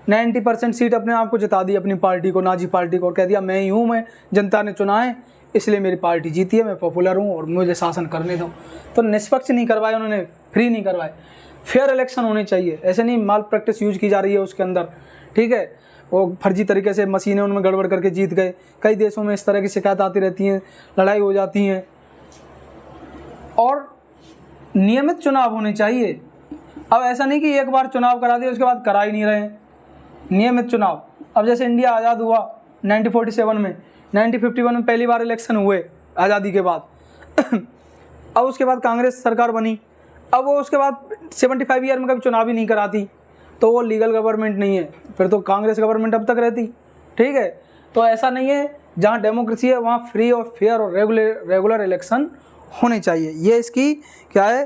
90% सीट अपने आप को जिता दी, अपनी पार्टी को, नाजी पार्टी को, और कह दिया मैं ही हूँ, मैं जनता ने चुना है इसलिए मेरी पार्टी जीती है, मैं पॉपुलर हूँ और मुझे शासन करने दो। तो निष्पक्ष नहीं करवाए उन्होंने, फ्री नहीं करवाए। फेयर इलेक्शन होने चाहिए, ऐसे नहीं माल प्रैक्टिस यूज की जा रही है उसके अंदर, ठीक है। वो फर्जी तरीके से मशीनें उनमें गड़बड़ करके जीत गए। कई देशों में इस तरह की शिकायत आती रहती हैं, लड़ाई हो जाती हैं। और नियमित चुनाव होने चाहिए। अब ऐसा नहीं कि एक बार चुनाव करा दिया उसके बाद करा ही नहीं रहे। नियमित चुनाव, अब जैसे इंडिया आज़ाद हुआ 1947 में, 1951 में पहली बार इलेक्शन हुए आज़ादी के बाद अब उसके बाद कांग्रेस सरकार बनी, अब वो उसके बाद 75 ईयर में कभी चुनाव ही नहीं कराती, तो वो लीगल गवर्नमेंट नहीं है, फिर तो कांग्रेस गवर्नमेंट अब तक रहती, ठीक है। तो ऐसा नहीं है, जहाँ डेमोक्रेसी है वहाँ फ्री और फेयर और रेगुलर इलेक्शन होने चाहिए। ये इसकी क्या है,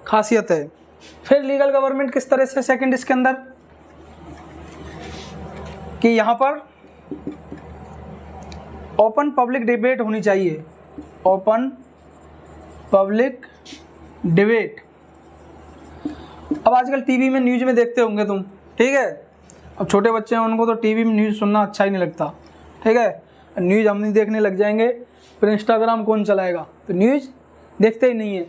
खासियत है। फिर लीगल गवर्नमेंट किस तरह से, सेकंड इसके अंदर कि यहाँ पर ओपन पब्लिक डिबेट होनी चाहिए। Open public debate. अब आजकल टीवी में, न्यूज़ में देखते होंगे तुम, ठीक है। अब छोटे बच्चे हैं उनको तो टीवी में न्यूज़ सुनना अच्छा ही नहीं लगता, ठीक है। न्यूज़ हम नहीं देखने लग जाएंगे, फिर इंस्टाग्राम कौन चलाएगा, तो न्यूज़ देखते ही नहीं है।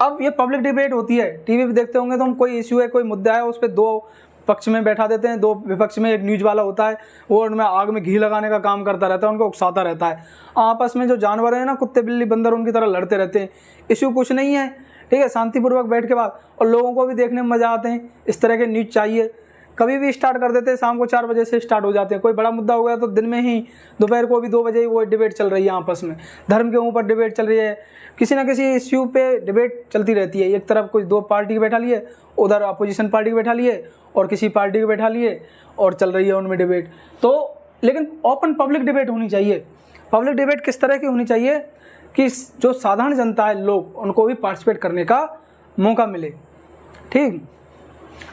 अब ये पब्लिक डिबेट होती है, टीवी पे देखते होंगे तुम, कोई इश्यू है, कोई मुद्दा है, उस पर 2 पक्ष में बैठा देते हैं, 2 विपक्ष में, एक न्यूज़ वाला होता है वो उनमें आग में घी लगाने का काम करता रहता है, उनको उकसाता रहता है। आपस में जो जानवर हैं ना, कुत्ते बिल्ली बंदर, उनकी तरह लड़ते रहते हैं। इश्यू कुछ नहीं है, ठीक है, शांतिपूर्वक बैठ के बात, और लोगों को भी देखने में मज़ा आते हैं। इस तरह के न्यूज़ चाहिए, कभी भी स्टार्ट कर देते हैं, शाम को 4 बजे से स्टार्ट हो जाते हैं। कोई बड़ा मुद्दा हो गया तो दिन में ही, दोपहर को भी 2 बजे ही वो डिबेट चल रही है आपस में, धर्म के ऊपर डिबेट चल रही है, किसी ना किसी इश्यू पे डिबेट चलती रहती है। एक तरफ कुछ 2 पार्टी के बैठा लिए, उधर अपोजिशन पार्टी के बैठा लिए, और किसी पार्टी के बैठा लिए, और चल रही है उनमें डिबेट। तो लेकिन ओपन पब्लिक डिबेट होनी चाहिए। पब्लिक डिबेट किस तरह की होनी चाहिए कि जो साधारण जनता है, लोग, उनको भी पार्टिसिपेट करने का मौका मिले। ठीक,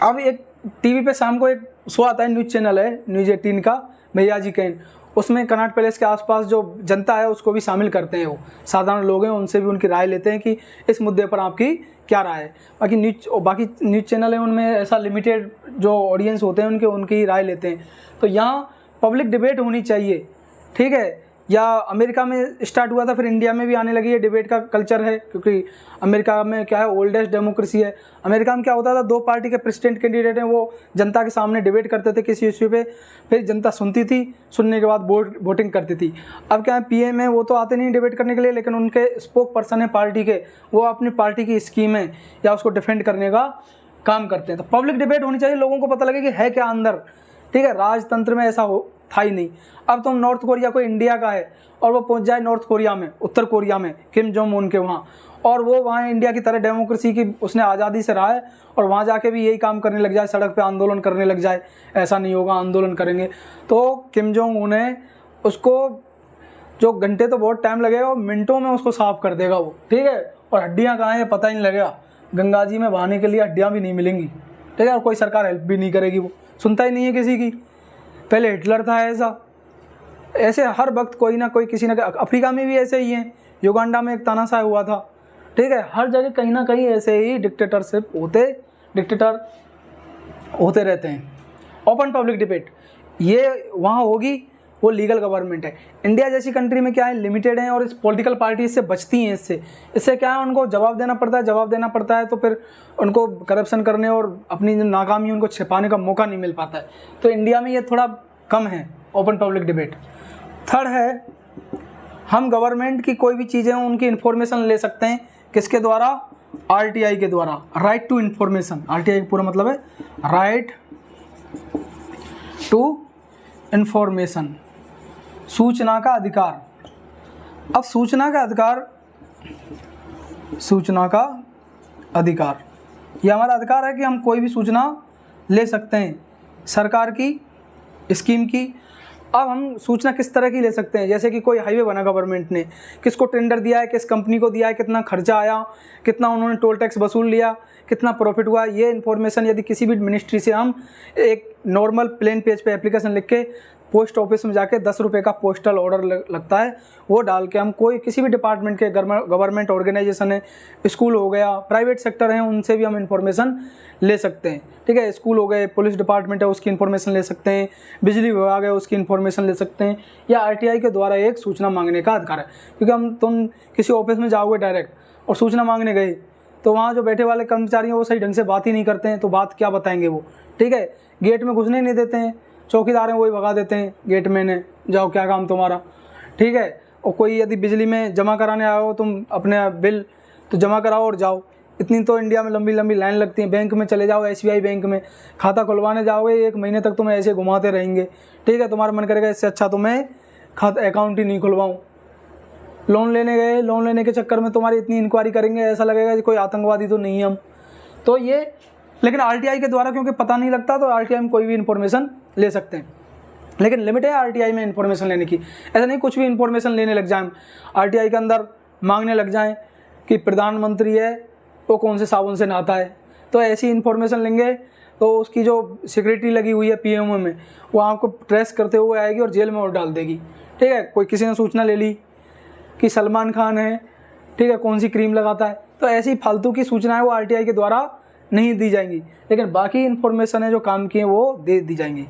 अब एक टीवी पे शाम को एक शो आता है, न्यूज़ चैनल है न्यूज़ 18 का, भैया जी कैन, उसमें कनॉट पैलेस के आसपास जो जनता है उसको भी शामिल करते हैं। वो साधारण लोग हैं, उनसे भी उनकी राय लेते हैं कि इस मुद्दे पर आपकी क्या राय है। बाकी न्यूज़ चैनल है, उनमें ऐसा लिमिटेड जो ऑडियंस होते हैं उनकी ही राय लेते हैं। तो यहाँ पब्लिक डिबेट होनी चाहिए, ठीक है। या अमेरिका में स्टार्ट हुआ था, फिर इंडिया में भी आने लगी है, डिबेट का कल्चर है, क्योंकि अमेरिका में क्या है, ओल्डेस्ट डेमोक्रेसी है। अमेरिका में क्या होता था, 2 पार्टी के प्रेसिडेंट कैंडिडेट हैं, वो जनता के सामने डिबेट करते थे किसी इश्यू पे, फिर जनता सुनती थी, सुनने के बाद वोटिंग करती थी। अब क्या है, पीएम है, वो तो आते नहीं डिबेट करने के लिए, लेकिन उनके स्पोक पर्सन है पार्टी के, वो अपनी पार्टी की स्कीमें या उसको डिफेंड करने का काम करते हैं। तो पब्लिक डिबेट होनी चाहिए, लोगों को पता लगे कि है क्या अंदर, ठीक है। राजतंत्र में ऐसा था ही नहीं। अब तुम नॉर्थ कोरिया कोई इंडिया का है और वो पहुंच जाए नॉर्थ कोरिया में, उत्तर कोरिया में, किम जोंग उन के वहाँ, और वो वहाँ इंडिया की तरह डेमोक्रेसी की उसने आज़ादी से रहा है, और वहाँ जाके भी यही काम करने लग जाए, सड़क पे आंदोलन करने लग जाए, ऐसा नहीं होगा, आंदोलन करेंगे। तो किम जोंग उन्हें उसको जो घंटे तो बहुत टाइम लगेगा, वो मिनटों में उसको साफ कर देगा वो, ठीक है। और हड्डियाँ कहाँ हैं पता ही नहीं लगेगा, गंगा जी में बहाने के लिए हड्डियाँ भी नहीं मिलेंगी, ठीक है। और कोई सरकार हेल्प भी नहीं करेगी, वो सुनता ही नहीं है किसी की। पहले हिटलर था ऐसे हर वक्त कोई ना कोई, किसी ना, अफ्रीका में भी ऐसे ही है, युगांडा में एक तानाशाह हुआ था, ठीक है। हर जगह कहीं ना कहीं ऐसे ही डिक्टेटर होते रहते हैं। ओपन पब्लिक डिबेट ये वहाँ होगी, वो लीगल गवर्नमेंट है। इंडिया जैसी कंट्री में क्या है, लिमिटेड है, और इस पॉलिटिकल पार्टी इससे बचती हैं। इससे क्या है, उनको जवाब देना पड़ता है, तो फिर उनको करप्शन करने और अपनी जो नाकामी उनको छिपाने का मौका नहीं मिल पाता है। तो इंडिया में ये थोड़ा कम है ओपन पब्लिक डिबेट। थर्ड है, हम गवर्नमेंट की कोई भी चीज़ें हों उनकी इन्फॉर्मेशन ले सकते हैं, किसके द्वारा, आरटीआई के द्वारा, राइट टू इन्फॉर्मेशन। आरटीआई का पूरा मतलब है राइट टू इन्फॉर्मेशन, सूचना का अधिकार। अब सूचना का अधिकार ये हमारा अधिकार है कि हम कोई भी सूचना ले सकते हैं सरकार की स्कीम की। अब हम सूचना किस तरह की ले सकते हैं, जैसे कि कोई हाईवे बना गवर्नमेंट ने, किसको टेंडर दिया है, किस कंपनी को दिया है, कितना खर्चा आया, कितना उन्होंने टोल टैक्स वसूल लिया, कितना प्रॉफिट हुआ, ये इन्फॉर्मेशन यदि किसी भी मिनिस्ट्री से हम एक नॉर्मल प्लेन पेज पे एप्लीकेशन लिख के पोस्ट ऑफिस में जाके 10 रुपये का पोस्टल ऑर्डर लगता है, वो डाल के हम कोई किसी भी डिपार्टमेंट के गवर्नमेंट ऑर्गेनाइजेशन है, स्कूल हो गया, प्राइवेट सेक्टर है, उनसे भी हम इन्फॉर्मेशन ले सकते हैं, ठीक है। स्कूल हो गए, पुलिस डिपार्टमेंट है, उसकी इन्फॉर्मेशन ले सकते हैं, बिजली विभाग है, उसकी इन्फॉर्मेशन ले सकते हैं, या आरटीआई के द्वारा एक सूचना मांगने का अधिकार है। क्योंकि तुम किसी ऑफिस में जाओगे डायरेक्ट और सूचना मांगने गए, तो वहाँ जो बैठे वाले कर्मचारी हैं वो सही ढंग से बात ही नहीं करते हैं, तो बात क्या बताएंगे वो, ठीक है। गेट में घुसने नहीं देते हैं, चौकीदार हैं वही भगा देते हैं गेट में ने, जाओ क्या काम तुम्हारा, ठीक है। और कोई यदि बिजली में जमा कराने आए हो तुम अपने बिल, तो जमा कराओ और जाओ। इतनी तो इंडिया में लंबी लंबी लाइन लगती है। बैंक में चले जाओ, एसबीआई बैंक में खाता खुलवाने जाओगे, 1 महीने तक तुम्हें ऐसे घुमाते रहेंगे, ठीक है। तुम्हारा मन करेगा इससे अच्छा तो मैं अकाउंट ही नहीं खुलवाऊँ। लोन लेने गए, लोन लेने के चक्कर में तुम्हारी इतनी इंक्वायरी करेंगे, ऐसा लगेगा कि कोई आतंकवादी तो नहीं हम। तो ये, लेकिन आरटीआई के द्वारा क्योंकि पता नहीं लगता, तो आरटीआई में कोई भी इन्फॉर्मेशन ले सकते हैं, लेकिन लिमिट है आरटीआई में इन्फॉर्मेशन लेने की। ऐसा नहीं कुछ भी इन्फॉर्मेशन लेने लग जाएं, आरटीआई के अंदर मांगने लग जाएं कि प्रधानमंत्री है वो कौन से साबुन से नहाता है, तो ऐसी इन्फॉर्मेशन लेंगे तो उसकी जो सिक्योरिटी लगी हुई है पीएमओ में, वो आपको ट्रेस करते हुए आएगी और जेल में और डाल देगी, ठीक है। कोई किसी ने सूचना ले ली कि सलमान खान है, ठीक है, कौन सी क्रीम लगाता है, तो ऐसी फालतू की सूचनाएं वो आरटीआई के द्वारा नहीं दी जाएंगी, लेकिन बाकी इन्फॉर्मेशन है जो काम की है वो दे दी जाएंगी,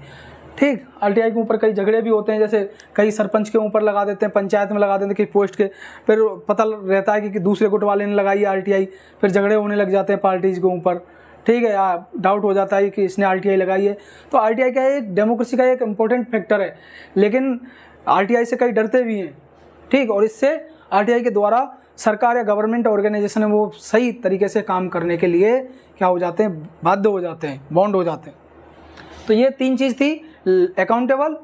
ठीक। आरटीआई के ऊपर कई झगड़े भी होते हैं, जैसे कई सरपंच के ऊपर लगा देते हैं, पंचायत में लगा देते हैं कि पोस्ट के, फिर पता रहता है कि दूसरे गुट वाले ने लगाई आरटीआई, फिर झगड़े होने लग जाते हैं पार्टीज के ऊपर, ठीक है, या डाउट हो जाता है कि इसने RTI लगाई है। तो RTI क्या है, एक डेमोक्रेसी का एक इम्पोर्टेंट फैक्टर है, लेकिन RTI से कई डरते भी हैं, ठीक। और इससे RTI के द्वारा सरकार या गवर्नमेंट ऑर्गेनाइजेशन है वो सही तरीके से काम करने के लिए क्या हो जाते हैं, बाध्य हो जाते हैं, बॉन्ड हो जाते हैं। तो ये 3 चीज़ थी, अकाउंटेबल,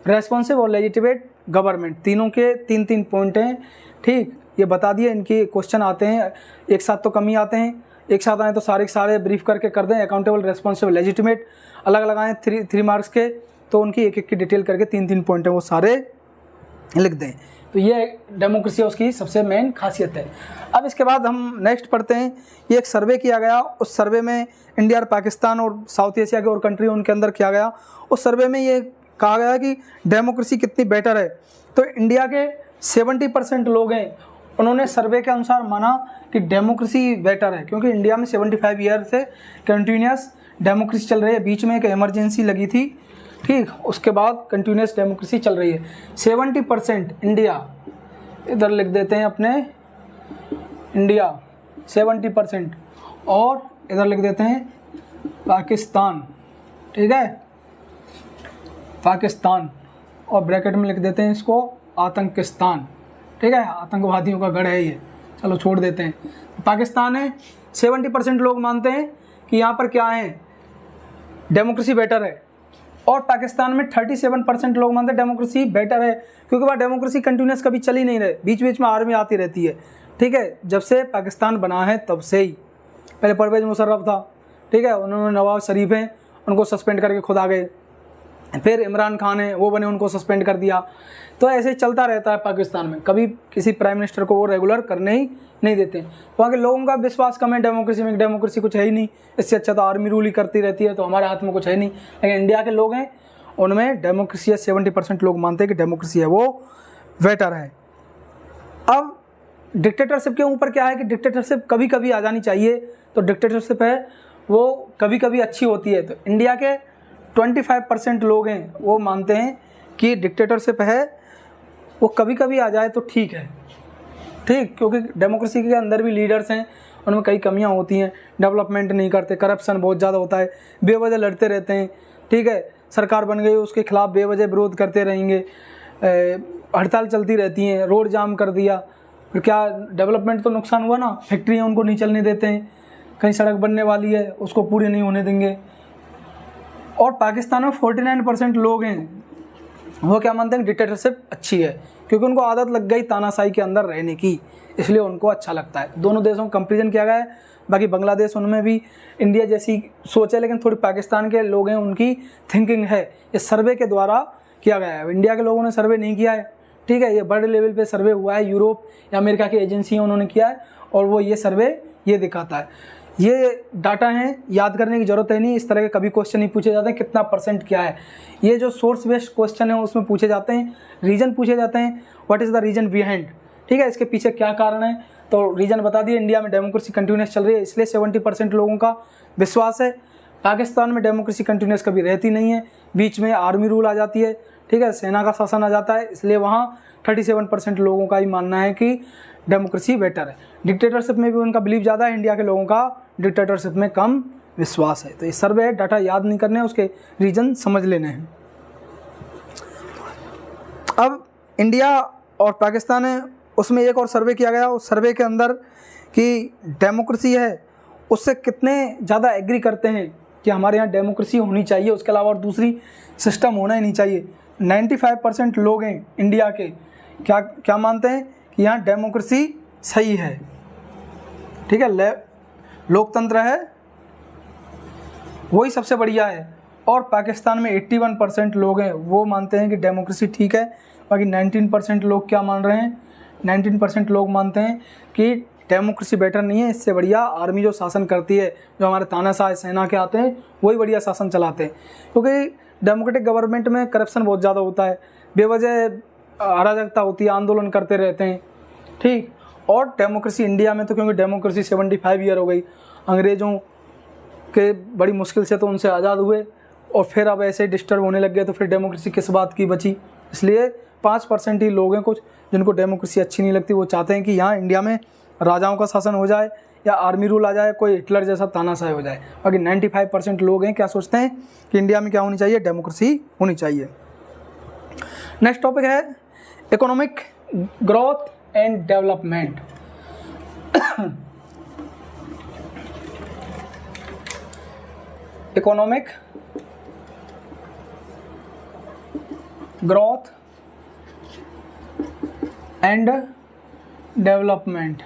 रेस्पॉन्सिव और लेजिटिमेट गवर्नमेंट, तीनों के 3-3 पॉइंट हैं, ठीक। ये बता दिए, इनके क्वेश्चन आते हैं एक साथ तो कम ही आते हैं, एक साथ आए तो सारे के सारे ब्रीफ करके कर दें। अकाउंटेबल, रेस्पॉन्सिव, लेजिटिमेट अलग अलग आए 3 मार्क्स के, तो उनकी एक की डिटेल करके 3-3 पॉइंट है वो सारे लिख दें। तो ये डेमोक्रेसी उसकी सबसे मेन खासियत है। अब इसके बाद हम नेक्स्ट पढ़ते हैं, ये एक सर्वे किया गया, उस सर्वे में इंडिया और पाकिस्तान और साउथ एशिया के और कंट्री उनके अंदर किया गया। उस सर्वे में ये कहा गया कि डेमोक्रेसी कितनी बेटर है। तो इंडिया के 70% लोग हैं, उन्होंने सर्वे के अनुसार माना कि डेमोक्रेसी बेटर है, क्योंकि इंडिया में 75 ईयर से कंटिन्यूस डेमोक्रेसी चल रही है। बीच में एक इमरजेंसी लगी थी, ठीक, उसके बाद कंटिन्यूस डेमोक्रेसी चल रही है। 70% इंडिया, इधर लिख देते हैं अपने इंडिया 70%, और इधर लिख देते हैं पाकिस्तान, ठीक है, पाकिस्तान, और ब्रैकेट में लिख देते हैं इसको आतंकिस्तान, ठीक है, आतंकवादियों का गढ़ है ये, चलो छोड़ देते हैं। पाकिस्तान है, 70% लोग मानते हैं कि यहाँ पर क्या है, डेमोक्रेसी बेटर है। और पाकिस्तान में 37% लोग मानते हैं डेमोक्रेसी बेटर है, क्योंकि वहाँ डेमोक्रेसी कंटिन्यूस कभी चल ही नहीं रहे, बीच बीच में आर्मी आती रहती है, ठीक है। जब से पाकिस्तान बना है तब से ही, पहले परवेज मुशर्रफ था, ठीक है, उन्होंने नवाज शरीफ हैं, उनको सस्पेंड करके खुद आ गए, फिर इमरान खान है वो बने, उनको सस्पेंड कर दिया। तो ऐसे ही चलता रहता है पाकिस्तान में, कभी किसी प्राइम मिनिस्टर को वो रेगुलर करने ही नहीं देते। वहाँ के लोगों का विश्वास कम है डेमोक्रेसी में, डेमोक्रेसी कुछ है ही नहीं, इससे अच्छा तो आर्मी रूल ही करती रहती है, तो हमारे हाथ में कुछ है नहीं। लेकिन इंडिया के लोग हैं, उनमें डेमोक्रेसी है, 70% लोग मानते हैं कि डेमोक्रेसी है वो बेटर है। अब डिक्टेटरशिप के ऊपर क्या है कि डिक्टेटरशिप कभी कभी आ जानी चाहिए, तो डिक्टेटरशिप है वो कभी कभी अच्छी होती है। तो इंडिया के 25% लोग हैं वो मानते हैं कि डिक्टेटरशिप है वो कभी कभी आ जाए तो ठीक है, ठीक, क्योंकि डेमोक्रेसी के अंदर भी लीडर्स हैं, उनमें कई कमियां होती हैं, डेवलपमेंट नहीं करते, करप्शन बहुत ज़्यादा होता है, बेवजह लड़ते रहते हैं, ठीक है, सरकार बन गई उसके खिलाफ बेवजह विरोध करते रहेंगे, हड़ताल चलती रहती हैं, रोड जाम कर दिया, फिर क्या डेवलपमेंट तो नुकसान हुआ ना, फैक्ट्रियाँ उनको नहीं चलने देते हैं, कहीं सड़क बनने वाली है उसको पूरी नहीं होने देंगे। और पाकिस्तान में 49% लोग हैं वो क्या मानते हैं डिक्टेटरशिप अच्छी है, क्योंकि उनको आदत लग गई तानाशाही के अंदर रहने की, इसलिए उनको अच्छा लगता है। दोनों देशों का कंपेरिजन किया गया है, बाकी बांग्लादेश उनमें भी इंडिया जैसी सोच है, लेकिन थोड़ी पाकिस्तान के लोग हैं उनकी थिंकिंग है। ये सर्वे के द्वारा किया गया है, इंडिया के लोगों ने सर्वे नहीं किया है, ठीक है, ये बड़े लेवल पे सर्वे हुआ है, यूरोप या अमेरिका की एजेंसी उन्होंने किया है, और वो ये सर्वे ये दिखाता है। ये डाटा हैं, याद करने की ज़रूरत है नहीं, इस तरह के कभी क्वेश्चन नहीं पूछे जाते हैं कितना % क्या है। ये जो सोर्स बेस्ड क्वेश्चन है उसमें पूछे जाते हैं, रीजन पूछे जाते हैं, what is the reason behind, ठीक है, इसके पीछे क्या कारण है, तो रीजन बता दिए। इंडिया में डेमोक्रेसी कंटिन्यूस चल रही है इसलिए 70% लोगों का विश्वास है। पाकिस्तान में डेमोक्रेसी कंटिन्यूस कभी रहती नहीं है, बीच में आर्मी रूल आ जाती है, ठीक है, सेना का शासन आ जाता है, इसलिए वहाँ 37% लोगों का ही मानना है कि डेमोक्रेसी बेटर है। डिक्टेटरशिप में भी उनका बिलीव ज़्यादा है, इंडिया के लोगों का डिक्टेटरशिप में कम विश्वास है। तो ये सर्वे है, डाटा याद नहीं करने, उसके रीजन समझ लेने हैं। अब इंडिया और पाकिस्तान है, उसमें एक और सर्वे किया गया, उस सर्वे के अंदर कि डेमोक्रेसी है उससे कितने ज़्यादा एग्री करते हैं कि हमारे यहाँ डेमोक्रेसी होनी चाहिए, उसके अलावा और दूसरी सिस्टम होना ही नहीं चाहिए। 95% लोग हैं इंडिया के क्या क्या मानते हैं कि यहाँ डेमोक्रेसी सही है, ठीक है, लोकतंत्र है वही सबसे बढ़िया है। और पाकिस्तान में 81% लोग हैं वो मानते हैं कि डेमोक्रेसी ठीक है, बाकी 19% लोग क्या मान रहे हैं, 19% लोग मानते हैं कि डेमोक्रेसी बेटर नहीं है, इससे बढ़िया आर्मी जो शासन करती है, जो हमारे तानाशाह सेना के आते हैं वही बढ़िया शासन चलाते हैं, क्योंकि डेमोक्रेटिक गवर्नमेंट में करप्शन बहुत ज़्यादा होता है, बेवजह अराजकता होती है, आंदोलन करते रहते हैं, ठीक। और डेमोक्रेसी इंडिया में तो क्योंकि डेमोक्रेसी 75 ईयर हो गई, अंग्रेज़ों के बड़ी मुश्किल से तो उनसे आज़ाद हुए, और फिर अब ऐसे डिस्टर्ब होने लग गए, तो फिर डेमोक्रेसी किस बात की बची। इसलिए 5% ही लोग हैं कुछ जिनको डेमोक्रेसी अच्छी नहीं लगती, वो चाहते हैं कि यहाँ इंडिया में राजाओं का शासन हो जाए या आर्मी रूल आ जाए, कोई हिटलर जैसा तानाशाह हो जाए। बाकी 95% लोग हैं क्या सोचते हैं कि इंडिया में क्या होनी चाहिए, डेमोक्रेसी होनी चाहिए। नेक्स्ट टॉपिक है economic growth and development. Economic growth and development.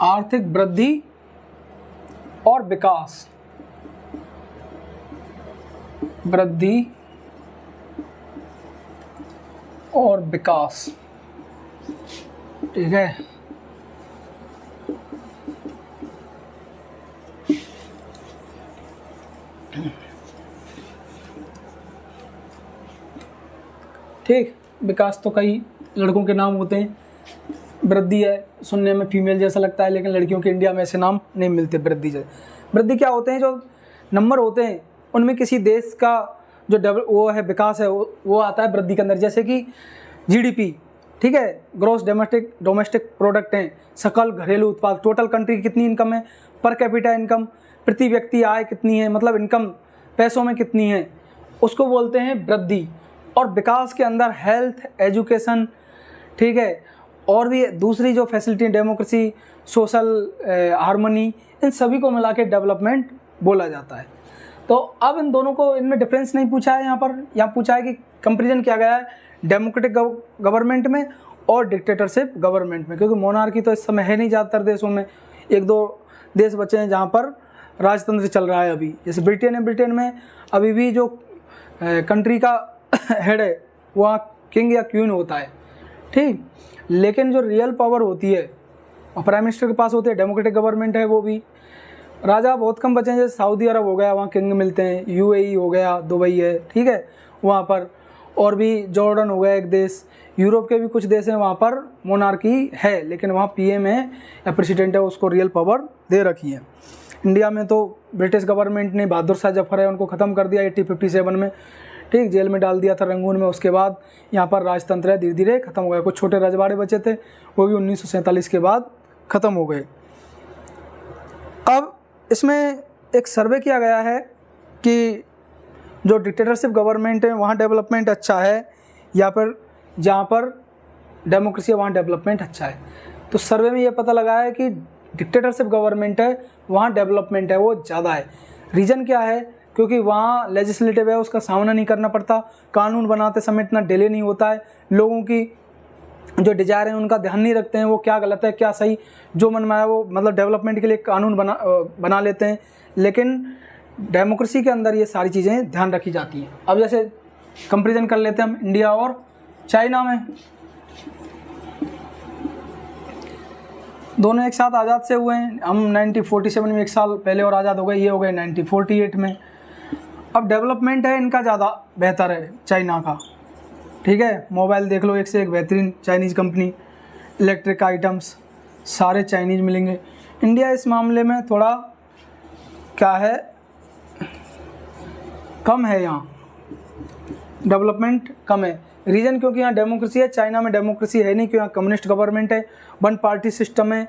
आर्थिक वृद्धि और विकास, वृद्धि और विकास, ठीक है। ठीक, विकास तो कई लड़कों के नाम होते हैं। वृद्धि है, सुनने में फीमेल जैसा लगता है, लेकिन लड़कियों के इंडिया में ऐसे नाम नहीं मिलते वृद्धि जैसे। वृद्धि क्या होते हैं, जो नंबर होते हैं उनमें किसी देश का जो वो है विकास है वो आता है वृद्धि के अंदर। जैसे कि जीडीपी, ठीक है, ग्रॉस डोमेस्टिक प्रोडक्ट हैं, सकल घरेलू उत्पाद, टोटल कंट्री की कितनी इनकम है, पर कैपिटा इनकम, प्रति व्यक्ति आय कितनी है, मतलब इनकम पैसों में कितनी है, उसको बोलते हैं वृद्धि। और विकास के अंदर हेल्थ, एजुकेशन, ठीक है, और भी दूसरी जो फैसिलिटी, डेमोक्रेसी, सोशल हार्मनी, इन सभी को मिला के डेवलपमेंट बोला जाता है। तो अब इन दोनों को, इनमें डिफरेंस नहीं पूछा है यहाँ पूछा है कि कंपेरिजन किया गया है डेमोक्रेटिक गवर्नमेंट में और डिक्टेटरशिप गवर्नमेंट में, क्योंकि मोनार्की तो इस समय है नहीं ज़्यादातर देशों में। एक दो देश बचे हैं जहाँ पर राजतंत्र चल रहा है अभी, जैसे ब्रिटेन है। ब्रिटेन में अभी भी जो कंट्री का हेड है वहाँ किंग या क्वीन होता है, ठीक, लेकिन जो रियल पावर होती है और प्राइम मिनिस्टर के पास होती है। डेमोक्रेटिक गवर्नमेंट है वो भी, राजा बहुत कम बचे हैं, जैसे सऊदी अरब हो गया, वहाँ किंग मिलते हैं, यूएई हो गया, दुबई है, ठीक है, वहाँ पर, और भी जॉर्डन हो गया एक देश, यूरोप के भी कुछ देश हैं वहाँ पर मोनार्की है, लेकिन वहाँ पीएम है या प्रेसिडेंट है, उसको रियल पावर दे रखी है। इंडिया में तो ब्रिटिश गवर्नमेंट ने बहादुर शाह जफर है उनको ख़त्म कर दिया 1857 में, ठीक, जेल में डाल दिया था रंगून में। उसके बाद यहाँ पर राजतंत्र है धीरे धीरे ख़त्म हो गया। कुछ छोटे रजवाड़े बचे थे वो भी 1947 के बाद ख़त्म हो गए। अब इसमें एक सर्वे किया गया है कि जो डिक्टेटरशिप गवर्नमेंट है वहाँ डेवलपमेंट अच्छा है या फिर जहाँ पर डेमोक्रेसी है वहाँ डेवलपमेंट अच्छा है। तो सर्वे में ये पता लगा है कि डिक्टेटरशिप गवर्नमेंट है वहाँ डेवलपमेंट है वो ज़्यादा है। रीज़न क्या है, क्योंकि वहाँ लेजिस्लेटिव है, उसका सामना नहीं करना पड़ता, कानून बनाते समय इतना डिले नहीं होता है, लोगों की जो डिजायर है उनका ध्यान नहीं रखते हैं, वो क्या गलत है क्या सही, जो मन में आया वो मतलब डेवलपमेंट के लिए कानून बना लेते हैं। लेकिन डेमोक्रेसी के अंदर ये सारी चीज़ें ध्यान रखी जाती हैं। अब जैसे कंपेरिजन कर लेते हैं हम इंडिया और चाइना में। दोनों एक साथ आज़ाद से हुए हैं, हम 1947 में एक साल पहले और आज़ाद हो गए, ये हो गए 1948 में। अब डेवलपमेंट है इनका ज़्यादा बेहतर है चाइना का, ठीक है, मोबाइल देख लो एक से एक बेहतरीन चाइनीज़ कंपनी, इलेक्ट्रिक आइटम्स सारे चाइनीज़ मिलेंगे। इंडिया इस मामले में थोड़ा क्या है, कम है, यहाँ डेवलपमेंट कम है। रीज़न क्योंकि यहाँ डेमोक्रेसी है, चाइना में डेमोक्रेसी है नहीं, क्योंकि यहाँ कम्युनिस्ट गवर्नमेंट है, वन पार्टी सिस्टम है,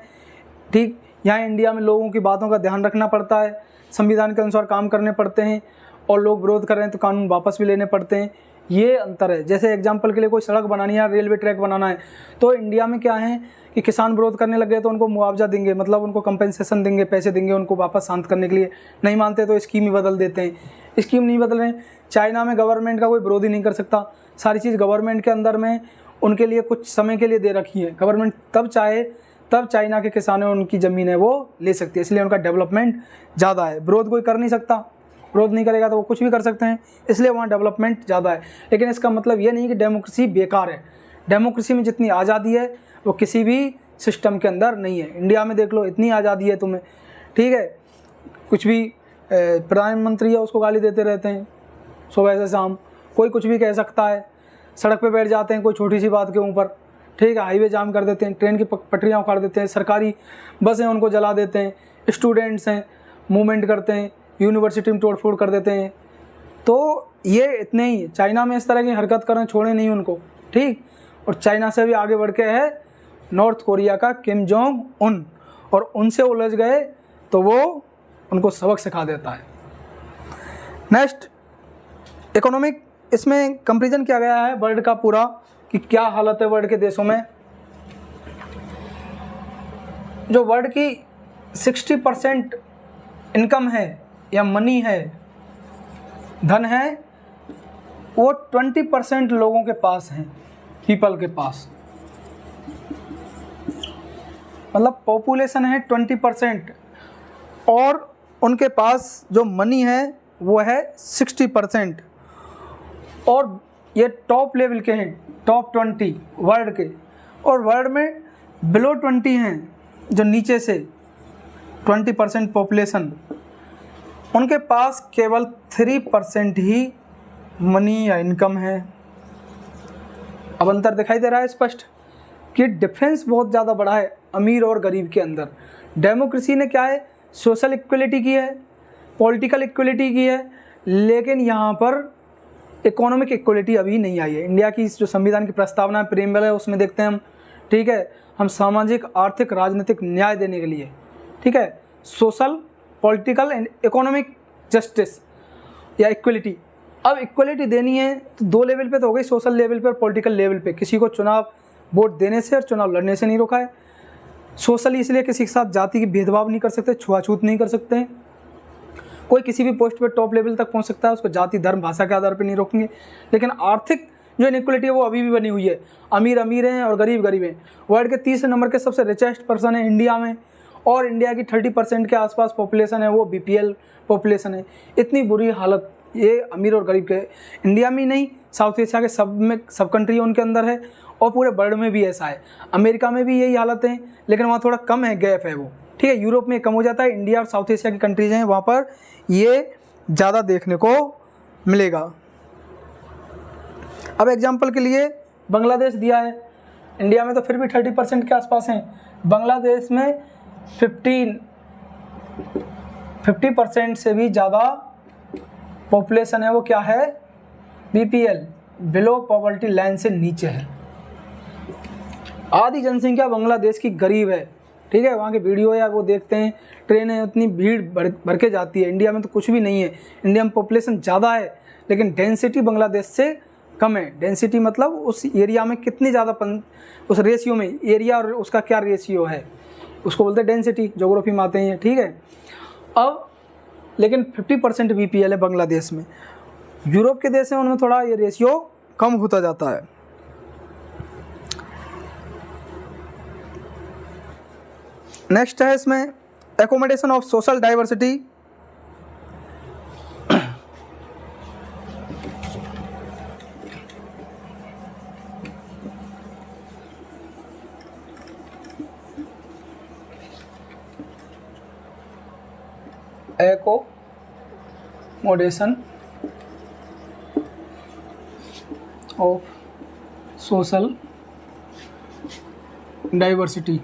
ठीक। यहाँ इंडिया में लोगों की बातों का ध्यान रखना पड़ता है, संविधान के अनुसार काम करने पड़ते हैं, और लोग विरोध कर रहे हैं तो कानून वापस भी लेने पड़ते हैं, ये अंतर है। जैसे एग्जांपल के लिए कोई सड़क बनानी है, रेलवे ट्रैक बनाना है, तो इंडिया में क्या है कि किसान विरोध करने लग गए तो उनको मुआवजा देंगे, मतलब उनको कंपेंसेशन देंगे, पैसे देंगे उनको वापस शांत करने के लिए, नहीं मानते तो स्कीम ही बदल देते हैं। स्कीम नहीं बदल रहे। चाइना में गवर्नमेंट का कोई विरोध ही नहीं कर सकता, सारी चीज़ गवर्नमेंट के अंदर में उनके लिए कुछ समय के लिए दे रखी है। गवर्नमेंट तब चाहे तब चाइना के किसानों उनकी ज़मीन है वो ले सकती है, इसलिए उनका डेवलपमेंट ज़्यादा है। विरोध कोई कर नहीं सकता, विरोध नहीं करेगा तो वो कुछ भी कर सकते हैं, इसलिए वहाँ डेवलपमेंट ज़्यादा है। लेकिन इसका मतलब ये नहीं कि डेमोक्रेसी बेकार है। डेमोक्रेसी में जितनी आज़ादी है वो किसी भी सिस्टम के अंदर नहीं है। इंडिया में देख लो इतनी आज़ादी है तुम्हें, ठीक है, कुछ भी प्रधानमंत्री है उसको गाली देते रहते हैं सुबह से शाम, कोई कुछ भी कह सकता है, सड़क पे बैठ जाते हैं कोई छोटी सी बात के ऊपर, ठीक है, हाईवे जाम कर देते हैं, ट्रेन की पटरियाँ उखाड़ देते हैं, सरकारी बसें उनको जला देते हैं, स्टूडेंट्स हैं मूवमेंट करते हैं, यूनिवर्सिटी में तोड़ फोड़ कर देते हैं। तो ये इतने ही, चाइना में इस तरह की हरकत करना छोड़े नहीं उनको, ठीक। और चाइना से भी आगे बढ़ के है नॉर्थ कोरिया का किम जोंग उन, और उनसे उलझ गए तो वो उनको सबक सिखा देता है। नेक्स्ट इकोनॉमिक, इसमें कंपैरिजन किया गया है वर्ल्ड का पूरा कि क्या हालत है वर्ल्ड के देशों में। जो वर्ल्ड की 60% इनकम है या मनी है, धन है, वो 20% लोगों के पास है, पीपल के पास। मतलब पॉपुलेशन है 20% और उनके पास जो मनी है वो है 60%। और ये टॉप लेवल के हैं, टॉप 20 वर्ल्ड के, और वर्ल्ड में बिलो 20 हैं जो नीचे से 20% पॉपुलेशन, उनके पास केवल 3% ही मनी या इनकम है। अब अंतर दिखाई दे रहा है स्पष्ट कि डिफरेंस बहुत ज़्यादा बड़ा है अमीर और गरीब के अंदर। डेमोक्रेसी ने क्या है, सोशल इक्वलिटी की है, पॉलिटिकल इक्वलिटी की है, लेकिन यहाँ पर इकोनॉमिक इक्वलिटी अभी नहीं आई है। इंडिया की जो संविधान की प्रस्तावना प्रीएम्बल है उसमें देखते हैं हम, ठीक है, हम सामाजिक आर्थिक राजनीतिक न्याय देने के लिए, ठीक है, social political and economic justice या इक्वलिटी। अब इक्वलिटी देनी है तो 2 लेवल पे तो हो गई, सोशल लेवल पे और पॉलिटिकल लेवल पे। किसी को चुनाव वोट देने से और चुनाव लड़ने से नहीं रोका है। सोशली इसलिए किसी के साथ जाति की भेदभाव नहीं कर सकते, छुआछूत नहीं कर सकते हैं। कोई किसी भी पोस्ट पे टॉप लेवल तक पहुंच सकता है, उसको जाति धर्म भाषा के आधार पर नहीं रोकेंगे। लेकिन आर्थिक जो इनइक्वलिटी है वो अभी भी बनी हुई है, अमीर अमीर हैं और गरीब गरीब हैं। वर्ल्ड के 30 नंबर के सबसे रिचेस्ट पर्सन है इंडिया में, और इंडिया की 30% के आसपास पॉपुलेशन है वो बीपीएल पॉपुलेशन है। इतनी बुरी हालत ये अमीर और गरीब के इंडिया में ही नहीं, साउथ एशिया के सब कंट्री उनके अंदर है, और पूरे वर्ल्ड में भी ऐसा है। अमेरिका में भी यही हालत है, लेकिन वहाँ थोड़ा कम है, गैप है वो, ठीक है। यूरोप में कम हो जाता है, इंडिया और साउथ एशिया की कंट्रीज हैं वहाँ पर ये ज़्यादा देखने को मिलेगा। अब एग्जाम्पल के लिए बांग्लादेश दिया है, इंडिया में तो फिर भी 30% के आसपास हैं, बांग्लादेश में 50% से भी ज़्यादा पॉपुलेशन है। वो क्या है, बीपीएल, बिलो पॉवर्टी लाइन से नीचे है। आधी जनसंख्या बांग्लादेश की गरीब है, ठीक है। वहाँ के वीडियो या वो देखते हैं, ट्रेनें उतनी भीड़ भर के जाती है। इंडिया में तो कुछ भी नहीं है, इंडिया में पॉपुलेशन ज़्यादा है लेकिन डेंसिटी बांग्लादेश से कम है। डेंसिटी मतलब उस एरिया में कितनी ज़्यादा उस रेशियो में, एरिया और उसका क्या रेशियो है उसको बोलते हैं डेंसिटी, ज्योग्राफी में आते हैं, ठीक है। अब लेकिन 50% बीपीएल है बांग्लादेश में। यूरोप के देश हैं उनमें थोड़ा ये रेशियो कम होता जाता है। नेक्स्ट है इसमें accommodation of social diversity. Accommodation of social diversity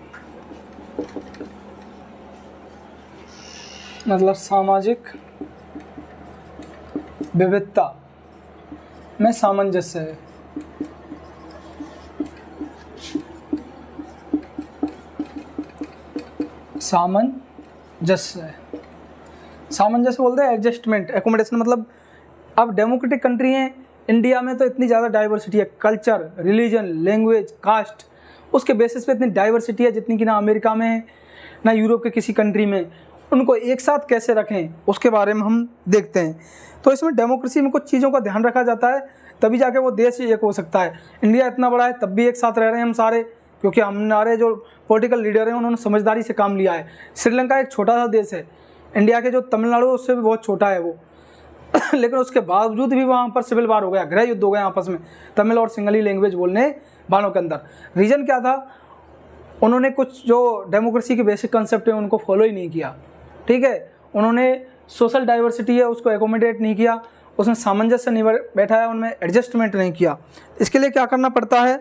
मतलब सामाजिक विविधता में सामंजस्य है। सामंजस्य है, सामंजस्य बोलते हैं एडजस्टमेंट। एकोमोडेशन मतलब अब डेमोक्रेटिक कंट्री हैं, इंडिया में तो इतनी ज़्यादा डाइवर्सिटी है, कल्चर, रिलीजन, लैंग्वेज, कास्ट, उसके बेसिस पे इतनी डाइवर्सिटी है जितनी कि ना अमेरिका में है ना यूरोप के किसी कंट्री में। उनको एक साथ कैसे रखें उसके बारे में हम देखते हैं। तो इसमें डेमोक्रेसी में कुछ चीज़ों का ध्यान रखा जाता है, तभी जाके वो देश एक हो सकता है। इंडिया इतना बड़ा है तब भी एक साथ रह रहे हैं हम सारे, क्योंकि हमारे जो पॉलिटिकल लीडर हैं उन्होंने समझदारी से काम लिया है। श्रीलंका एक छोटा सा देश है, इंडिया के जो तमिलनाडु उससे भी बहुत छोटा है वो लेकिन उसके बावजूद भी वहाँ पर सिविल वार हो गया, गृह युद्ध हो गया आपस में, तमिल और सिंगली लैंग्वेज बोलने वालों के अंदर। रीज़न क्या था, उन्होंने कुछ जो डेमोक्रेसी के बेसिक कंसेप्ट है उनको फॉलो ही नहीं किया, ठीक है। उन्होंने सोशल डाइवर्सिटी है उसको एकोमोडेट नहीं किया, उसमें सामंजस्य नहीं बैठा है, उनमें एडजस्टमेंट नहीं किया। इसके लिए क्या करना पड़ता है,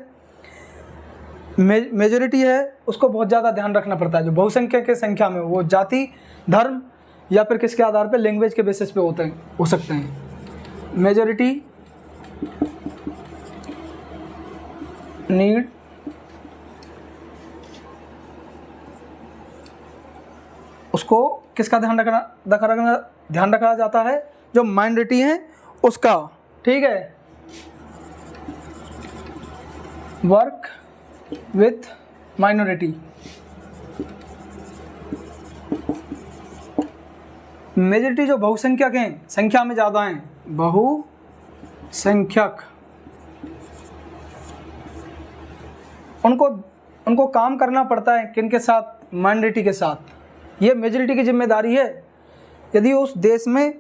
मेजोरिटी है उसको बहुत ज़्यादा ध्यान रखना पड़ता है। जो बहुसंख्यक की संख्या में वो जाति, धर्म या फिर किसके आधार पे, लैंग्वेज के बेसिस पे हो सकते हैं। मेजोरिटी नीड उसको किसका ध्यान रखा जाता है, जो माइनॉरिटी है उसका, ठीक है। वर्क विथ माइनॉरिटी, मेजॉरिटी जो बहुसंख्यक हैं, संख्या में ज़्यादा हैं, बहुसंख्यक, उनको काम करना पड़ता है किनके साथ, माइनॉरिटी के साथ। ये मेजॉरिटी की जिम्मेदारी है। यदि उस देश में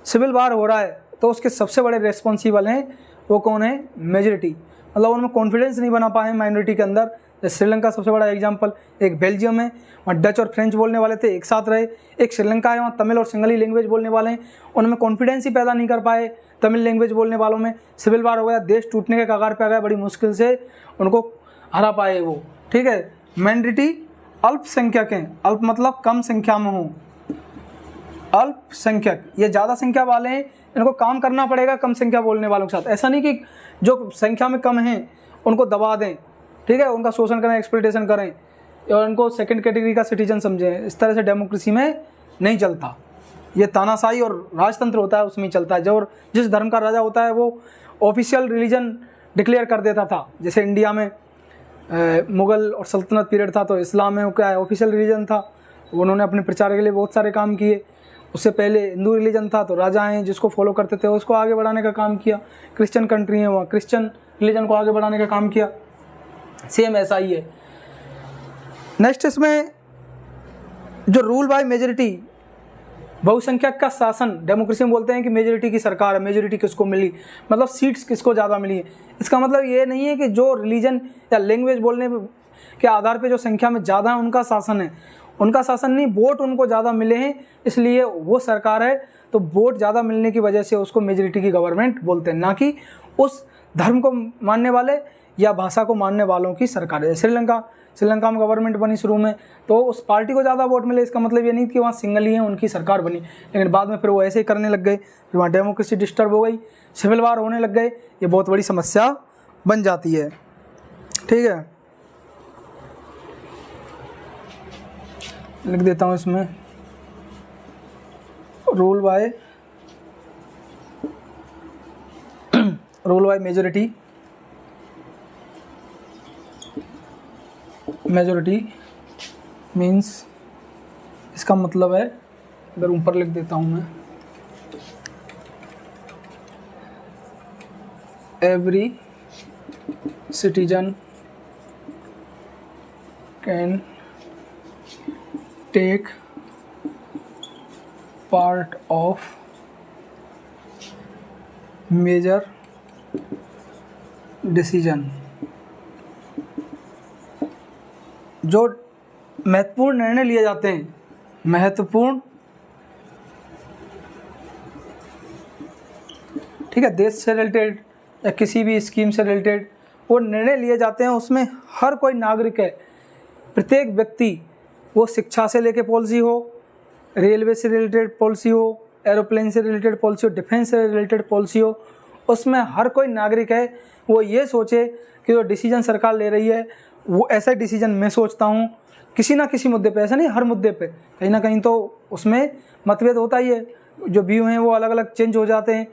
सिविल वार हो रहा है तो उसके सबसे बड़े रेस्पॉन्सिबल हैं वो कौन है, मेजॉरिटी। मतलब उनमें कॉन्फिडेंस नहीं बना पाए माइनॉरिटी के अंदर। जैसे श्रीलंका सबसे बड़ा एग्जांपल, एक बेल्जियम है, वहाँ डच और फ्रेंच बोलने वाले थे, एक साथ रहे। एक श्रीलंका है, वहाँ तमिल और सिंगली लैंग्वेज बोलने वाले हैं, उनमें कॉन्फिडेंस ही पैदा नहीं कर पाए तमिल लैंग्वेज बोलने वालों में। सिविल वार हो गया, देश टूटने के कगार पे आ गया, बड़ी मुश्किल से उनको हरा पाए वो, ठीक है। माइनॉरिटी अल्पसंख्यक हैं, अल्प मतलब कम संख्या में हो, अल्पसंख्यक, ये ज़्यादा संख्या वाले हैं, इनको काम करना पड़ेगा कम संख्या बोलने वालों के साथ। ऐसा नहीं कि जो संख्या में कम हैं उनको दबा दें, ठीक है, उनका शोषण करें, एक्सप्लॉइटेशन करें और उनको सेकंड कैटेगरी का सिटीजन समझें। इस तरह से डेमोक्रेसी में नहीं चलता। ये तानाशाही और राजतंत्र होता है उसमें ही चलता है। जो जिस धर्म का राजा होता है वो ऑफिशियल रिलीजन डिक्लेयर कर देता था। जैसे इंडिया में मुग़ल और सल्तनत पीरियड था तो इस्लाम में क्या है, ऑफिशियल रिलीजन था। उन्होंने अपने प्रचार के लिए बहुत सारे काम किए। उससे पहले हिंदू रिलीजन था तो राजा हैं जिसको फॉलो करते थे, उसको आगे बढ़ाने का काम किया। क्रिश्चियन कंट्री है, वहाँ क्रिश्चियन रिलीजन को आगे बढ़ाने का काम किया। सेम ऐसा ही है। नेक्स्ट इसमें जो रूल बाय मेजॉरिटी, बहुसंख्यक का शासन, डेमोक्रेसी में बोलते हैं कि मेजॉरिटी की सरकार है। मेजॉरिटी किसको मिली, मतलब सीट्स किसको ज़्यादा मिली है। इसका मतलब ये नहीं है कि जो रिलीजन या लैंग्वेज बोलने के आधार पे जो संख्या में ज़्यादा है उनका शासन है, उनका शासन नहीं, वोट उनको ज़्यादा मिले हैं इसलिए वो सरकार है। तो वोट ज़्यादा मिलने की वजह से उसको मेजॉरिटी की गवर्नमेंट बोलते हैं, ना कि उस धर्म को मानने वाले या भाषा को मानने वालों की सरकार है। श्रीलंका में गवर्नमेंट बनी शुरू में तो उस पार्टी को ज़्यादा वोट मिले, इसका मतलब ये नहीं कि वहाँ सिंगल ही है उनकी सरकार बनी, लेकिन बाद में फिर वो ऐसे ही करने लग गए, फिर वहाँ डेमोक्रेसी डिस्टर्ब हो गई, सिविल वार होने लग गए। ये बहुत बड़ी समस्या बन जाती है, ठीक है। लिख देता हूँ इसमें रूल बाय मेजॉरिटी मीन्स, इसका मतलब है, अगर ऊपर लिख देता हूँ मैं, every citizen can take part of major decision. जो महत्वपूर्ण निर्णय लिए जाते हैं, महत्वपूर्ण, ठीक है, देश से रिलेटेड या किसी भी स्कीम से रिलेटेड वो निर्णय लिए जाते हैं, उसमें हर कोई नागरिक है, प्रत्येक व्यक्ति, वो शिक्षा से लेके पॉलिसी हो, रेलवे से रिलेटेड पॉलिसी हो, एरोप्लेन से रिलेटेड पॉलिसी हो, डिफेंस से रिलेटेड पॉलिसी हो, उसमें हर कोई नागरिक है वो ये सोचे कि जो डिसीजन सरकार ले रही है वो ऐसा डिसीजन मैं सोचता हूँ किसी ना किसी मुद्दे पे, ऐसा नहीं हर मुद्दे पे, कहीं ना कहीं तो उसमें मतभेद होता ही है, जो व्यू हैं वो अलग अलग चेंज हो जाते हैं,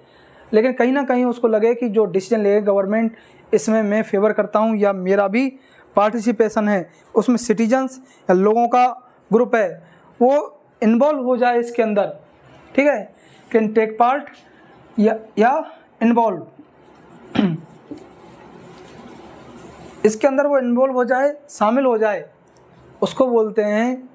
लेकिन कहीं ना कहीं उसको लगे कि जो डिसीजन ले गवर्नमेंट इसमें मैं फेवर करता हूँ या मेरा भी पार्टिसिपेशन है, उसमें सिटीजन्स या लोगों का ग्रुप है वो इन्वॉल्व हो जाए इसके अंदर, ठीक है, कैन टेक पार्ट या इन्वॉल्व, इसके अंदर वो इन्वॉल्व हो जाए, शामिल हो जाए, उसको बोलते हैं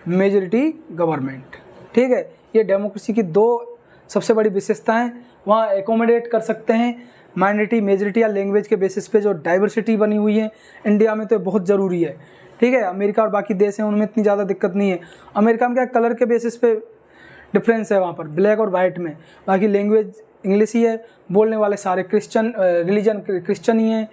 मेजॉरिटी गवर्नमेंट, ठीक है। ये डेमोक्रेसी की दो सबसे बड़ी विशेषताएं, वहाँ एकोमोडेट कर सकते हैं माइनॉरिटी मेजॉरिटी या लैंग्वेज के बेसिस पे जो डाइवर्सिटी बनी हुई है इंडिया में, तो बहुत ज़रूरी है, ठीक है। अमेरिका और बाकी देश हैं उनमें इतनी ज़्यादा दिक्कत नहीं है। अमेरिका में क्या कलर के बेसिस पे डिफरेंस है, वहाँ पर ब्लैक और वाइट में, बाकी लैंग्वेज इंग्लिश ही है, बोलने वाले सारे क्रिश्चियन, रिलीजन क्रिश्चियन ही हैं,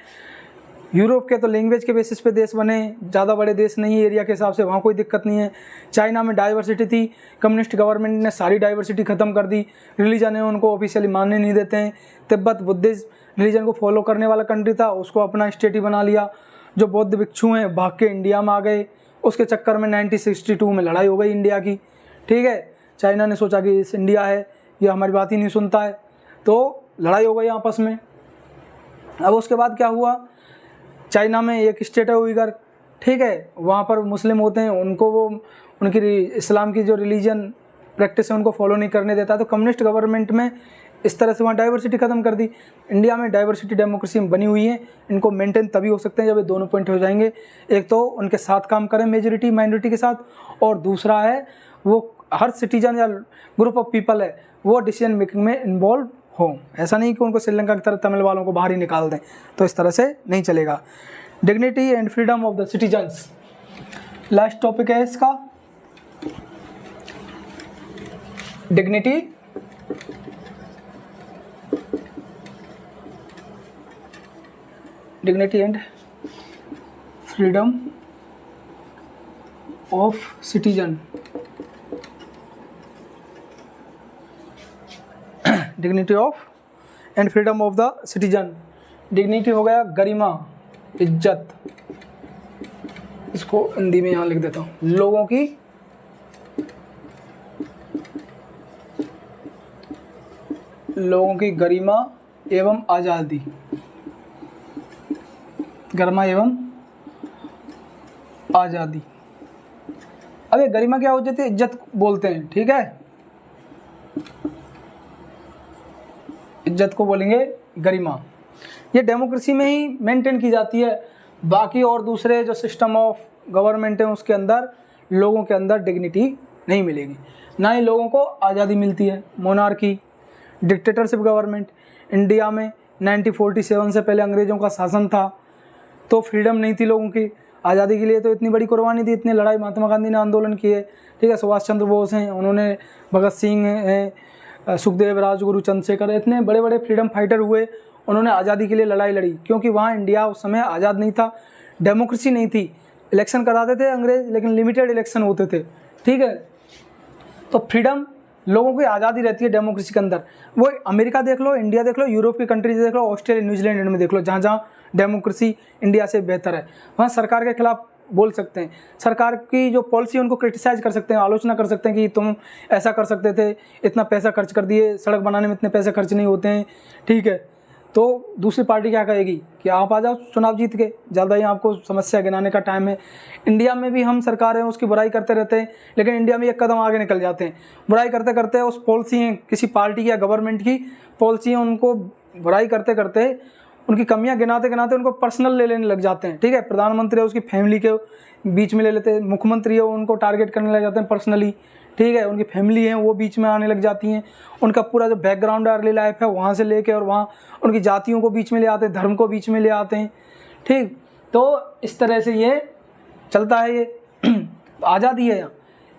यूरोप के तो लैंग्वेज के बेसिस पे देश बने, ज़्यादा बड़े देश नहीं है एरिया के हिसाब से, वहाँ कोई दिक्कत नहीं है। चाइना में डाइवर्सिटी थी, कम्युनिस्ट गवर्नमेंट ने सारी डाइवर्सिटी ख़त्म कर दी, रिलीजन है उनको ऑफिशियली मानने नहीं देते हैं। तिब्बत बुद्धिस्ट रिलीजन को फॉलो करने वाला कंट्री था, उसको अपना स्टेट ही बना लिया। जो बौद्ध भिक्षु हैं भाग के इंडिया में आ गए, उसके चक्कर में 1962 में लड़ाई हो गई इंडिया की। ठीक है, चाइना ने सोचा कि इस इंडिया है ये हमारी बात ही नहीं सुनता है, तो लड़ाई हो गई आपस में। अब उसके बाद क्या हुआ, चाइना में एक स्टेट है उइगर, ठीक है, वहाँ पर मुस्लिम होते हैं, उनको वो उनकी इस्लाम की जो रिलीजन प्रैक्टिस है उनको फॉलो नहीं करने देता। तो कम्युनिस्ट गवर्नमेंट में इस तरह से वहाँ डाइवर्सिटी ख़त्म कर दी। इंडिया में डाइवर्सिटी डेमोक्रेसी बनी हुई है, इनको मेंटेन तभी हो सकते हैं जब ये दोनों पॉइंट हो जाएंगे। एक तो उनके साथ काम करें मेजॉरिटी माइनॉरिटी के साथ, और दूसरा है वो हर सिटीजन या ग्रुप ऑफ पीपल है वो डिसीजन मेकिंग में इन्वॉल्व हो। ऐसा नहीं कि उनको श्रीलंका की तरह तमिल वालों को बाहर ही निकाल दें, तो इस तरह से नहीं चलेगा। Dignity and freedom of the citizens last topic है इसका, dignity and freedom of citizen. Dignity of and freedom of the citizen. Dignity हो गया गरिमा, इज्जत, इसको हिंदी में यहाँ लिख देता हूँ, लोगों की गरिमा एवं आज़ादी, गरिमा एवं आज़ादी। अब ये गरिमा क्या हो जाती है, इज्जत बोलते हैं, ठीक है, इज्जत को बोलेंगे गरिमा। ये डेमोक्रेसी में ही मेंटेन की जाती है, बाकी और दूसरे जो सिस्टम ऑफ गवर्नमेंट है उसके अंदर लोगों के अंदर डिग्निटी नहीं मिलेगी, ना ही लोगों को आज़ादी मिलती है। मोनार्की, डिक्टेटरशिप गवर्नमेंट, इंडिया में 1947 से पहले अंग्रेज़ों का शासन था, तो फ्रीडम नहीं थी लोगों की। आज़ादी के लिए तो इतनी बड़ी कुर्बानी दी, इतनी लड़ाई महात्मा गांधी ने आंदोलन किए, ठीक है, सुभाष चंद्र बोस हैं, उन्होंने भगत सिंह हैं, सुखदेव, राजगुरु, चंद्रशेखर, इतने बड़े बड़े फ्रीडम फाइटर हुए, उन्होंने आज़ादी के लिए लड़ाई लड़ी, क्योंकि वहाँ इंडिया उस समय आज़ाद नहीं था, डेमोक्रेसी नहीं थी। इलेक्शन कराते थे अंग्रेज, लेकिन लिमिटेड इलेक्शन होते थे, ठीक है। तो फ्रीडम, लोगों की आज़ादी रहती है डेमोक्रेसी के अंदर। वो अमेरिका देख लो, इंडिया देख लो, यूरोप की कंट्रीज देख लो, ऑस्ट्रेलिया, न्यूजीलैंड में देख लो, जहाँ जहाँ डेमोक्रेसी इंडिया से बेहतर है, वहाँ सरकार के खिलाफ बोल सकते हैं, सरकार की जो पॉलिसी उनको क्रिटिसाइज कर सकते हैं, आलोचना कर सकते हैं कि तुम ऐसा कर सकते थे, इतना पैसा खर्च कर दिए, सड़क बनाने में इतने पैसे खर्च नहीं होते हैं, ठीक है। तो दूसरी पार्टी क्या कहेगी कि आप आ जाओ चुनाव जीत के, ज़्यादा ही आपको समस्या गिनाने का टाइम है। इंडिया में भी हम सरकार हैं उसकी बुराई करते रहते हैं, लेकिन इंडिया में एक कदम आगे निकल जाते हैं, बुराई करते करते उस पॉलिसी है किसी पार्टी की या गवर्नमेंट की पॉलिसी है, उनको बुराई करते करते उनकी कमियां गिनाते गिनाते उनको पर्सनल ले लेने लग जाते हैं, ठीक है। प्रधानमंत्री है उसकी फैमिली के बीच में ले लेते हैं, मुख्यमंत्री है उनको टारगेट करने लग जाते हैं पर्सनली, ठीक है, उनकी फैमिली है वो बीच में आने लग जाती हैं, उनका पूरा जो बैकग्राउंड अर्ली लाइफ है वहाँ से लेके और वहाँ उनकी जातियों को बीच में ले आते हैं, धर्म को बीच में ले आते हैं, ठीक। तो इस तरह से ये चलता है, ये आज़ादी है।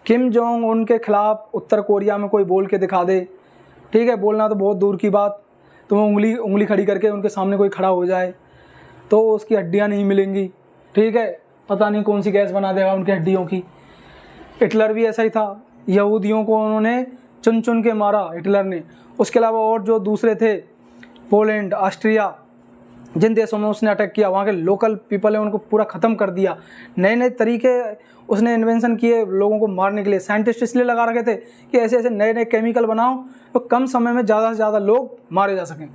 किम जोंग उनके खिलाफ उत्तर कोरिया में कोई बोल के दिखा दे, ठीक है, बोलना तो बहुत दूर की बात, तो उंगली खड़ी करके उनके सामने कोई खड़ा हो जाए तो उसकी हड्डियाँ नहीं मिलेंगी, ठीक है, पता नहीं कौन सी गैस बना देगा उनकी हड्डियों की। हिटलर भी ऐसा ही था, यहूदियों को उन्होंने चुन चुन के मारा हिटलर ने। उसके अलावा और जो दूसरे थे, पोलैंड, ऑस्ट्रिया, जिन देशों में उसने अटैक किया, वहाँ के लोकल पीपल है उनको पूरा ख़त्म कर दिया। नए नए तरीके उसने इन्वेंशन किए लोगों को मारने के लिए। साइंटिस्ट इसलिए लगा रखे थे कि ऐसे ऐसे नए नए केमिकल बनाओ तो कम समय में ज़्यादा से ज़्यादा लोग मारे जा सकें।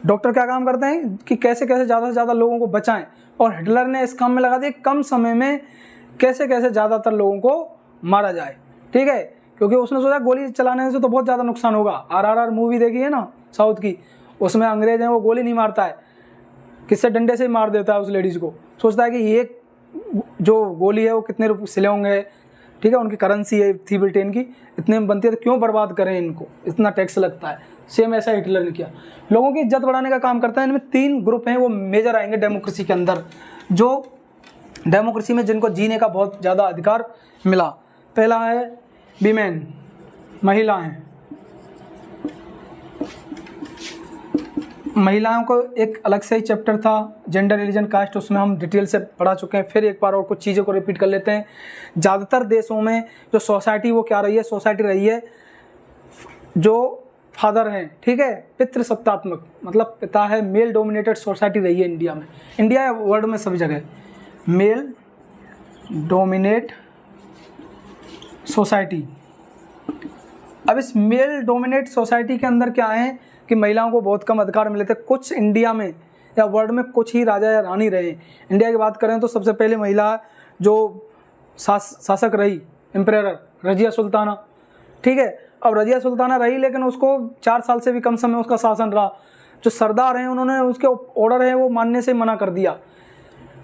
डॉक्टर क्या काम करते हैं कि कैसे कैसे ज़्यादा से ज़्यादा लोगों को बचाएं, और हिटलर ने इस काम में लगा दिया कम समय में कैसे कैसे ज़्यादातर लोगों को मारा जाए, ठीक है, क्योंकि उसने सोचा गोली चलाने से तो बहुत ज़्यादा नुकसान होगा। RRR मूवी देखी है ना साउथ की, उसमें अंग्रेज हैं वो गोली नहीं मारता है, किससे डंडे से ही मार देता है उस लेडीज़ को। सोचता है कि एक जो गोली है वो कितने रुपये सिले होंगे, ठीक है, उनकी करेंसी है थी ब्रिटेन की, इतने में बनती है तो क्यों बर्बाद करें इनको, इतना टैक्स लगता है। सेम ऐसा हिटलर ने किया, लोगों की इज्जत बढ़ाने का काम करता है। इनमें 3 ग्रुप हैं वो मेजर आएंगे डेमोक्रेसी के अंदर, जो डेमोक्रेसी में जिनको जीने का बहुत ज़्यादा अधिकार मिला। पहला है वीमेन, महिलाएं, महिलाओं को एक अलग से ही चैप्टर था जेंडर रिलीजन कास्ट, उसमें हम डिटेल से पढ़ा चुके हैं। फिर एक बार और कुछ चीज़ों को रिपीट कर लेते हैं। ज़्यादातर देशों में जो सोसाइटी वो क्या रही है, सोसाइटी रही है जो फादर हैं, ठीक है, पितृसत्तात्मक, मतलब पिता है, मेल डोमिनेटेड सोसाइटी रही है इंडिया में, इंडिया या वर्ल्ड में सभी जगह मेल डोमिनेट सोसाइटी। अब इस मेल डोमिनेट सोसाइटी के अंदर क्या है कि महिलाओं को बहुत कम अधिकार मिले थे। कुछ इंडिया में या वर्ल्ड में कुछ ही राजा या रानी रहे। इंडिया की बात करें तो सबसे पहले महिला जो शासक रही एम्परर रजिया सुल्ताना, ठीक है। अब रजिया सुल्ताना रही लेकिन उसको 4 साल से भी कम समय उसका शासन रहा। जो सरदार हैं उन्होंने उसके ऑर्डर है वो मानने से मना कर दिया,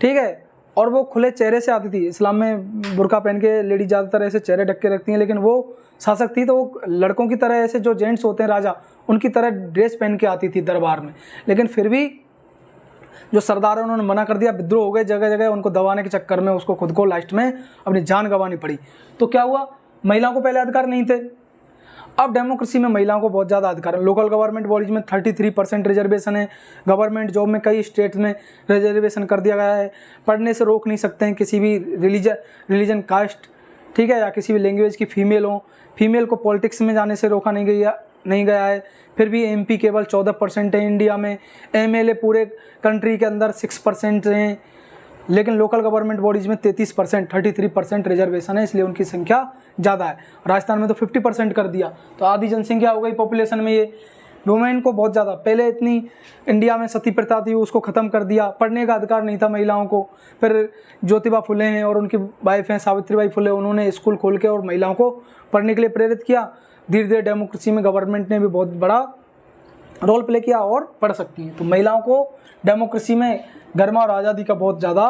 ठीक है। और वो खुले चेहरे से आती थी। इस्लाम में बुर्का पहन के लेडीज ज़्यादातर ऐसे चेहरे ढक के रखती हैं, लेकिन वो शासक थी तो वो लड़कों की तरह ऐसे जो जेंट्स होते हैं राजा उनकी तरह ड्रेस पहन के आती थी दरबार में। लेकिन फिर भी जो सरदार है उन्होंने मना कर दिया, विद्रोह हो गए जगह जगह। उनको दबाने के चक्कर में उसको खुद को लास्ट में अपनी जान गंवानी पड़ी। तो क्या हुआ, महिलाओं को पहले अधिकार नहीं थे। अब डेमोक्रेसी में महिलाओं को बहुत ज़्यादा अधिकार है। लोकल गवर्नमेंट बॉडीज में 33% रिजर्वेशन है। गवर्नमेंट जॉब में कई स्टेट्स में रिजर्वेशन कर दिया गया है। पढ़ने से रोक नहीं सकते हैं किसी भी रिलीजन कास्ट, ठीक है, या किसी भी लैंग्वेज की फीमेल हो। फीमेल को पॉलिटिक्स में जाने से रोका नहीं गया है। फिर भी एमपी केवल 14% है इंडिया में। एमएलए पूरे कंट्री के अंदर 6% हैं। लेकिन लोकल गवर्नमेंट बॉडीज़ में 33% रिजर्वेशन है, इसलिए उनकी संख्या ज़्यादा है। राजस्थान में तो 50% कर दिया, तो आधी जनसंख्या हो गई पॉपुलेशन में। ये वुमेन को बहुत ज़्यादा, पहले इतनी इंडिया में सती प्रथा थी उसको ख़त्म कर दिया। पढ़ने का अधिकार नहीं था महिलाओं को। फिर ज्योतिबा फुले हैं और उनकी वाइफ हैं सावित्रीबाई फुले, उन्होंने स्कूल खोल के और महिलाओं को पढ़ने के लिए प्रेरित किया। धीरे धीरे डेमोक्रेसी में गवर्नमेंट ने भी बहुत बड़ा रोल प्ले किया और पढ़ सकती हैं। तो महिलाओं को डेमोक्रेसी में गर्मा और आज़ादी का बहुत ज़्यादा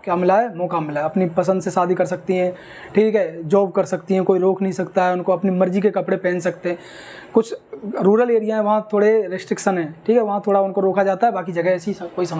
क्या मिला है, मौका मिला है। अपनी पसंद से शादी कर सकती हैं, ठीक है, जॉब कर सकती हैं, कोई रोक नहीं सकता है उनको। अपनी मर्जी के कपड़े पहन सकते हैं। कुछ रूरल एरिया है वहाँ थोड़े रेस्ट्रिक्शन है, ठीक है, वहाँ थोड़ा उनको रोका जाता है, बाकी जगह ऐसी कोई समस्या